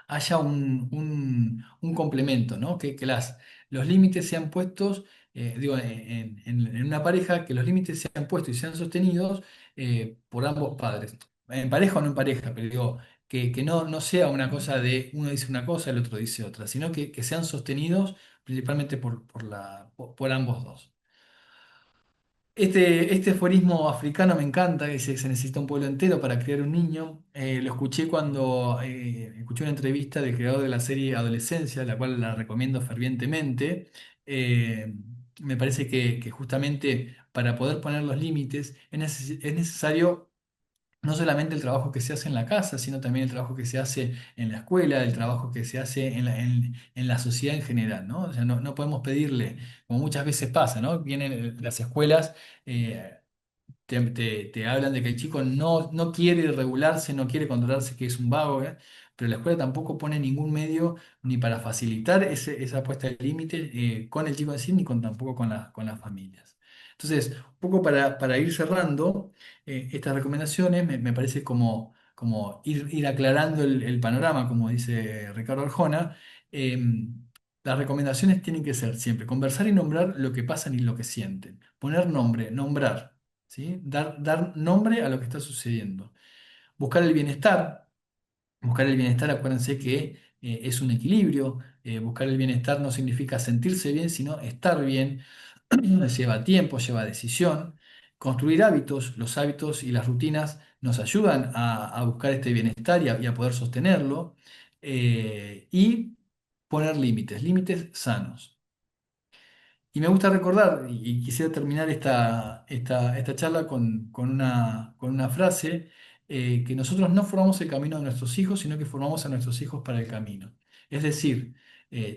haya un complemento, ¿no? Que los límites sean puestos, digo, en una pareja, que los límites sean puestos y sean sostenidos por ambos padres. En pareja o no en pareja, pero digo, que no sea una cosa de uno dice una cosa, el otro dice otra, sino que sean sostenidos principalmente por ambos dos. Este aforismo africano me encanta, que dice que se necesita un pueblo entero para criar un niño. Lo escuché cuando escuché una entrevista del creador de la serie Adolescencia, la cual la recomiendo fervientemente. Eh, Me parece que justamente para poder poner los límites es necesario no solamente el trabajo que se hace en la casa, sino también el trabajo que se hace en la escuela, el trabajo que se hace en la sociedad en general, ¿no? O sea, no podemos pedirle, como muchas veces pasa, ¿no? Vienen las escuelas, eh, te hablan de que el chico no quiere regularse, no quiere controlarse, que es un vago, ¿eh? Pero la escuela tampoco pone ningún medio ni para facilitar esa puesta de límite con el chico en sí, ni tampoco con las familias. Entonces, un poco para ir cerrando estas recomendaciones, me parece como ir aclarando el panorama, como dice Ricardo Arjona. eh, las recomendaciones tienen que ser siempre conversar y nombrar lo que pasan y lo que sienten. Poner nombre, nombrar. ¿Sí? Dar nombre a lo que está sucediendo. Buscar el bienestar. Buscar el bienestar, acuérdense que es un equilibrio. Buscar el bienestar no significa sentirse bien, sino estar bien. Lleva tiempo, lleva decisión. Construir hábitos, los hábitos y las rutinas nos ayudan a buscar este bienestar y a poder sostenerlo. Y poner límites, límites sanos. Y me gusta recordar, y quisiera terminar esta charla con una frase, que nosotros no formamos el camino de nuestros hijos, sino que formamos a nuestros hijos para el camino. Es decir,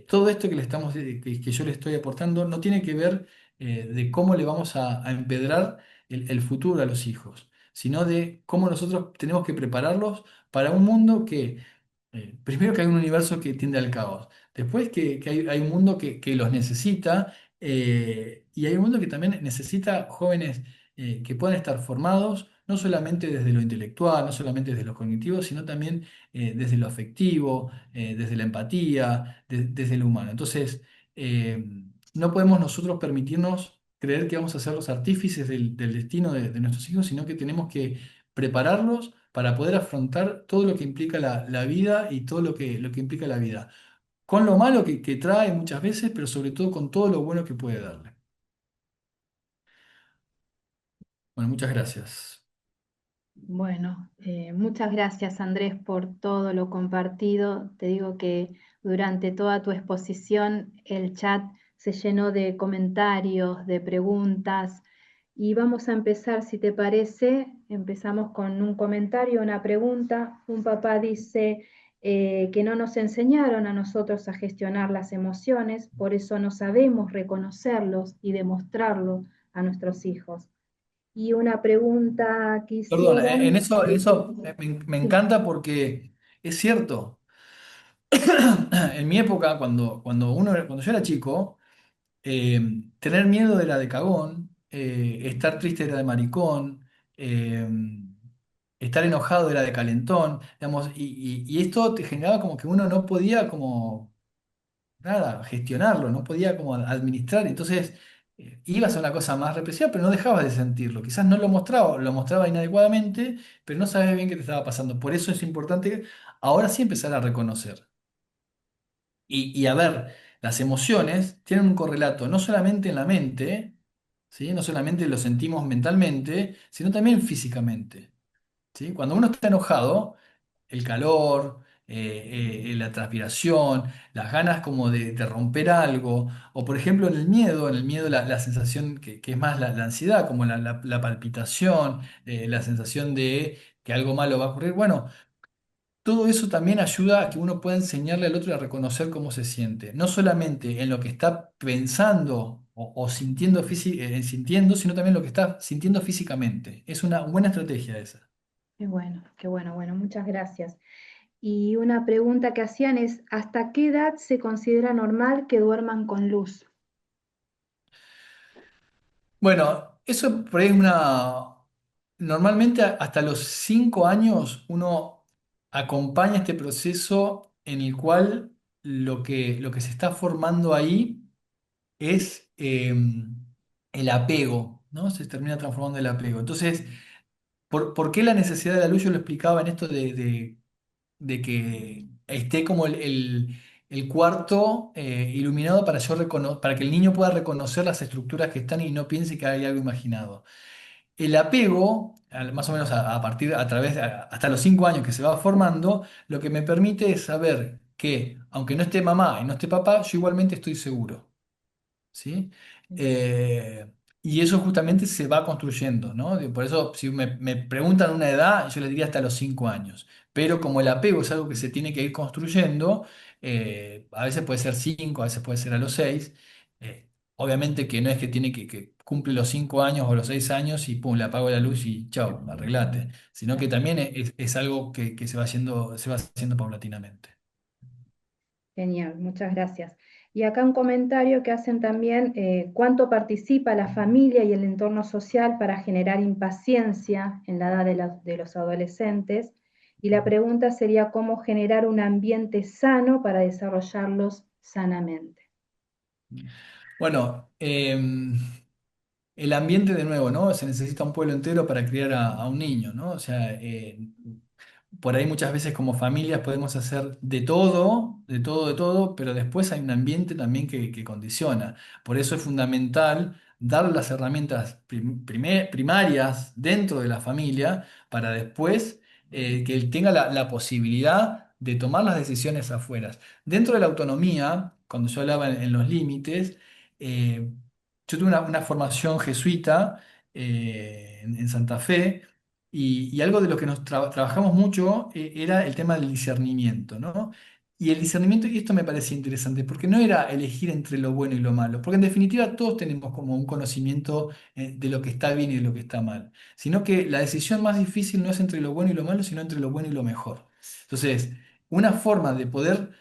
todo esto que yo le estoy aportando no tiene que ver de cómo le vamos a empedrar el futuro a los hijos, sino de cómo nosotros tenemos que prepararlos para un mundo que, primero que hay un universo que tiende al caos, después que hay un mundo que los necesita y hay un mundo que también necesita jóvenes que puedan estar formados, no solamente desde lo intelectual, no solamente desde lo cognitivo, sino también desde lo afectivo, desde la empatía, desde lo humano. Entonces, eh, no podemos nosotros permitirnos creer que vamos a ser los artífices del destino de nuestros hijos, sino que tenemos que prepararlos para poder afrontar todo lo que implica la vida y todo lo que implica la vida con lo malo que trae muchas veces, pero sobre todo con todo lo bueno que puede darle. Bueno, muchas gracias. Bueno, muchas gracias Andrés por todo lo compartido. Te digo que durante toda tu exposición el chat se llenó de comentarios, de preguntas y vamos a empezar, si te parece, empezamos con un comentario, una pregunta. Un papá dice que no nos enseñaron a nosotros a gestionar las emociones, por eso no sabemos reconocerlos y demostrarlo a nuestros hijos. Y una pregunta que Perdón, en hicieron, eso me sí, encanta porque es cierto. En mi época, cuando yo era chico, eh, tener miedo era de cagón, estar triste era de maricón, eh, estar enojado era de calentón, digamos, y esto te generaba como que uno no podía como nada, gestionarlo, no podía como administrar, entonces ibas a una cosa más represiva, pero no dejabas de sentirlo, quizás no lo mostraba inadecuadamente, pero no sabes bien qué te estaba pasando, por eso es importante ahora sí empezar a reconocer y a ver, las emociones tienen un correlato no solamente en la mente, ¿sí? No solamente lo sentimos mentalmente, sino también físicamente. ¿Sí? Cuando uno está enojado, el calor, la transpiración, las ganas como de romper algo, o por ejemplo en el miedo la sensación que es más la ansiedad, como la palpitación, la sensación de que algo malo va a ocurrir. Bueno, todo eso también ayuda a que uno pueda enseñarle al otro a reconocer cómo se siente, no solamente en lo que está pensando o sintiendo, sintiendo, sino también lo que está sintiendo físicamente. Es una buena estrategia esa. qué bueno, bueno, muchas gracias. Y una pregunta que hacían es, ¿hasta qué edad se considera normal que duerman con luz? Bueno, eso por ahí es una... Normalmente hasta los 5 años uno acompaña este proceso en el cual lo que se está formando ahí es el apego, ¿no? Se termina transformando el apego. Entonces, por qué la necesidad de la luz? Yo lo explicaba en esto de que esté como el cuarto iluminado para, para que el niño pueda reconocer las estructuras que están y no piense que hay algo imaginado. El apego, más o menos a partir, a través, hasta los 5 años que se va formando, lo que me permite es saber que, aunque no esté mamá y no esté papá, yo igualmente estoy seguro. ¿Sí? Eh, y eso justamente se va construyendo, ¿no? Por eso, si me preguntan una edad, yo les diría hasta los 5 años. Pero como el apego es algo que se tiene que ir construyendo, a veces puede ser 5, a veces puede ser a los 6. Obviamente que no es que tiene que cumple los 5 años o los 6 años y pum, le apago la luz y chao, arreglate. Sino que también es algo que se va haciendo paulatinamente. Genial, muchas gracias. Y acá un comentario que hacen también, ¿cuánto participa la familia y el entorno social para generar impaciencia en la edad de los adolescentes? Y la pregunta sería, ¿cómo generar un ambiente sano para desarrollarlos sanamente? Bueno, el ambiente de nuevo, ¿no? Se necesita un pueblo entero para criar a un niño, ¿no? O sea, por ahí muchas veces como familias podemos hacer de todo, de todo, de todo, pero después hay un ambiente también que condiciona. Por eso es fundamental dar las herramientas primarias dentro de la familia para después que él tenga la posibilidad de tomar las decisiones afuera. Dentro de la autonomía, cuando yo hablaba en los límites, eh, yo tuve una formación jesuita en Santa Fe y algo de lo que nos trabajamos mucho era el tema del discernimiento, ¿no? Y el discernimiento, y esto me parecía interesante, porque no era elegir entre lo bueno y lo malo, porque en definitiva todos tenemos como un conocimiento de lo que está bien y de lo que está mal, sino que la decisión más difícil no es entre lo bueno y lo malo, sino entre lo bueno y lo mejor. Entonces, una forma de poder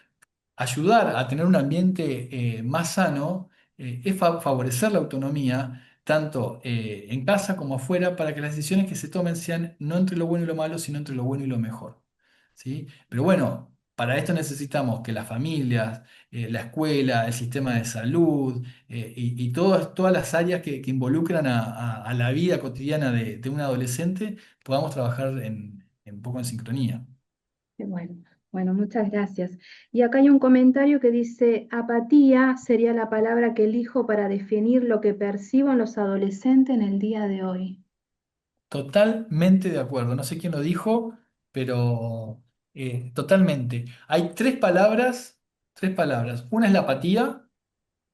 ayudar a tener un ambiente más sano es favorecer la autonomía, tanto en casa como afuera, para que las decisiones que se tomen sean no entre lo bueno y lo malo, sino entre lo bueno y lo mejor. ¿Sí? Pero bueno, para esto necesitamos que las familias, la escuela, el sistema de salud y todas las áreas que involucran a la vida cotidiana de un adolescente podamos trabajar en un poco en sincronía. Qué bueno, bueno, muchas gracias. Y acá hay un comentario que dice, apatía sería la palabra que elijo para definir lo que percibo en los adolescentes en el día de hoy. Totalmente de acuerdo. No sé quién lo dijo, pero totalmente. Hay tres palabras, tres palabras. Una es la apatía.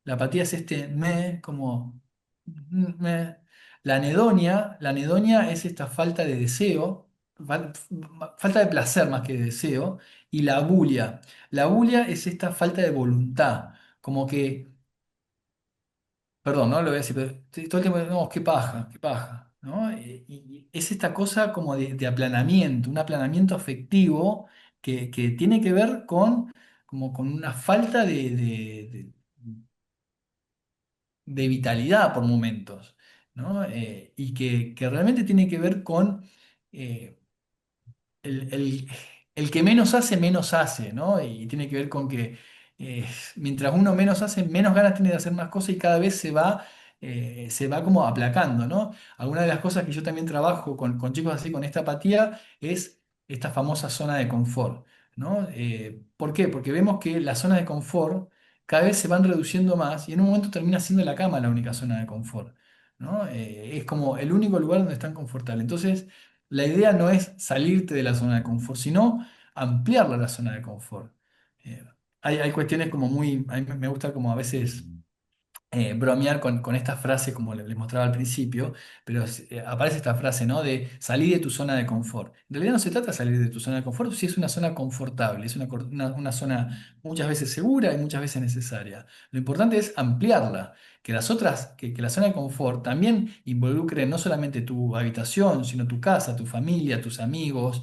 La apatía es este me, como me. La anedonia es esta falta de deseo, falta de placer más que de deseo. Y la bulia es esta falta de voluntad, como que perdón, no lo voy a decir, pero todo el tiempo, no, qué paja, ¿no? Y es esta cosa como de aplanamiento, un aplanamiento afectivo que tiene que ver con, como con una falta de vitalidad por momentos, ¿no? Y que realmente tiene que ver con eh, el, el- el que menos hace, ¿no? Y tiene que ver con que mientras uno menos hace, menos ganas tiene de hacer más cosas y cada vez se va como aplacando, ¿no? Alguna de las cosas que yo también trabajo con chicos así, con esta apatía, es esta famosa zona de confort, ¿no? ¿Por qué? Porque vemos que las zonas de confort cada vez se van reduciendo más y en un momento termina siendo la cama la única zona de confort, ¿no? Es como el único lugar donde están confortables. Entonces, la idea no es salirte de la zona de confort, sino ampliar la zona de confort. Eh, hay cuestiones como muy, a mí me gusta como a veces bromear con esta frase como les mostraba al principio, pero aparece esta frase, ¿no? De salir de tu zona de confort. En realidad no se trata de salir de tu zona de confort, si es una zona confortable, es una zona muchas veces segura y muchas veces necesaria. Lo importante es ampliarla, que las otras, que la zona de confort también involucre no solamente tu habitación, sino tu casa, tu familia, tus amigos,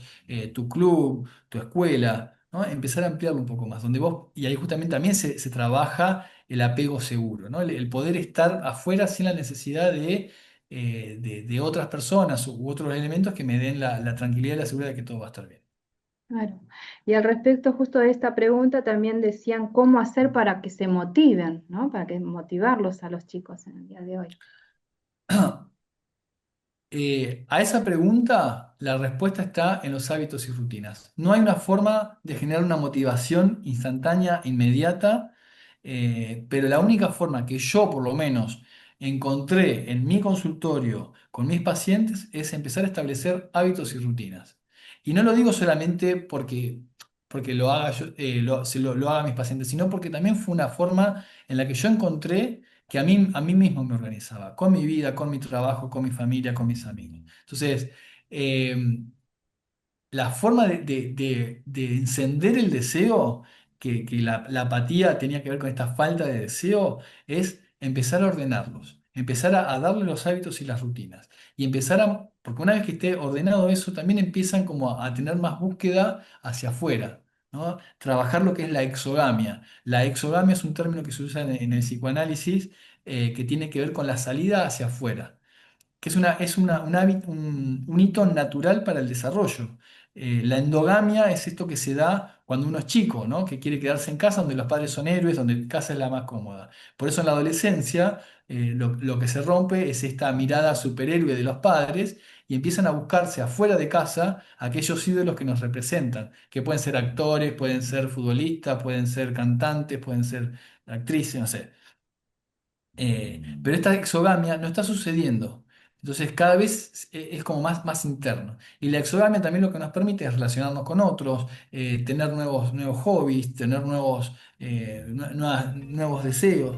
tu club, tu escuela. ¿no? Empezar a ampliarlo un poco más, donde vos, y ahí justamente también se trabaja el apego seguro, ¿no? El poder estar afuera sin la necesidad de otras personas u otros elementos que me den la tranquilidad y la seguridad de que todo va a estar bien. Claro. Y al respecto justo de esta pregunta también decían cómo hacer para que se motiven, ¿no? Para que motivarlos a los chicos en el día de hoy. A esa pregunta, la respuesta está en los hábitos y rutinas. No hay una forma de generar una motivación instantánea, inmediata, pero la única forma que yo, por lo menos, encontré en mi consultorio con mis pacientes es empezar a establecer hábitos y rutinas. Y no lo digo solamente porque lo haga yo, lo haga mis pacientes, sino porque también fue una forma en la que yo encontré que a mí mismo me organizaba, con mi vida, con mi trabajo, con mi familia, con mis amigos. Entonces, eh, la forma de encender el deseo, que la apatía tenía que ver con esta falta de deseo, es empezar a ordenarlos, empezar a darle los hábitos y las rutinas. Y empezar porque una vez que esté ordenado eso, también empiezan como a tener más búsqueda hacia afuera, ¿no? Trabajar lo que es la exogamia. La exogamia es un término que se usa en el psicoanálisis, que tiene que ver con la salida hacia afuera, que un hito natural para el desarrollo. La endogamia es esto que se da cuando uno es chico, ¿no? Que quiere quedarse en casa donde los padres son héroes, donde casa es la más cómoda. Por eso en la adolescencia, lo que se rompe es esta mirada superhéroe de los padres y empiezan a buscarse afuera de casa aquellos ídolos que nos representan, que pueden ser actores, pueden ser futbolistas, pueden ser cantantes, pueden ser actrices, no sé. Pero esta exogamia no está sucediendo. Entonces cada vez es como más interno. Y la exogamia también lo que nos permite es relacionarnos con otros, tener nuevos hobbies, tener nuevos deseos.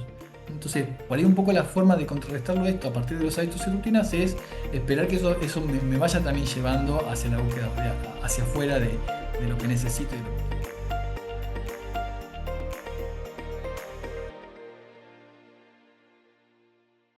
Entonces, por ahí un poco la forma de contrarrestarlo esto a partir de los hábitos y rutinas es esperar que eso me vaya también llevando hacia la búsqueda, hacia afuera de lo que necesito y lo que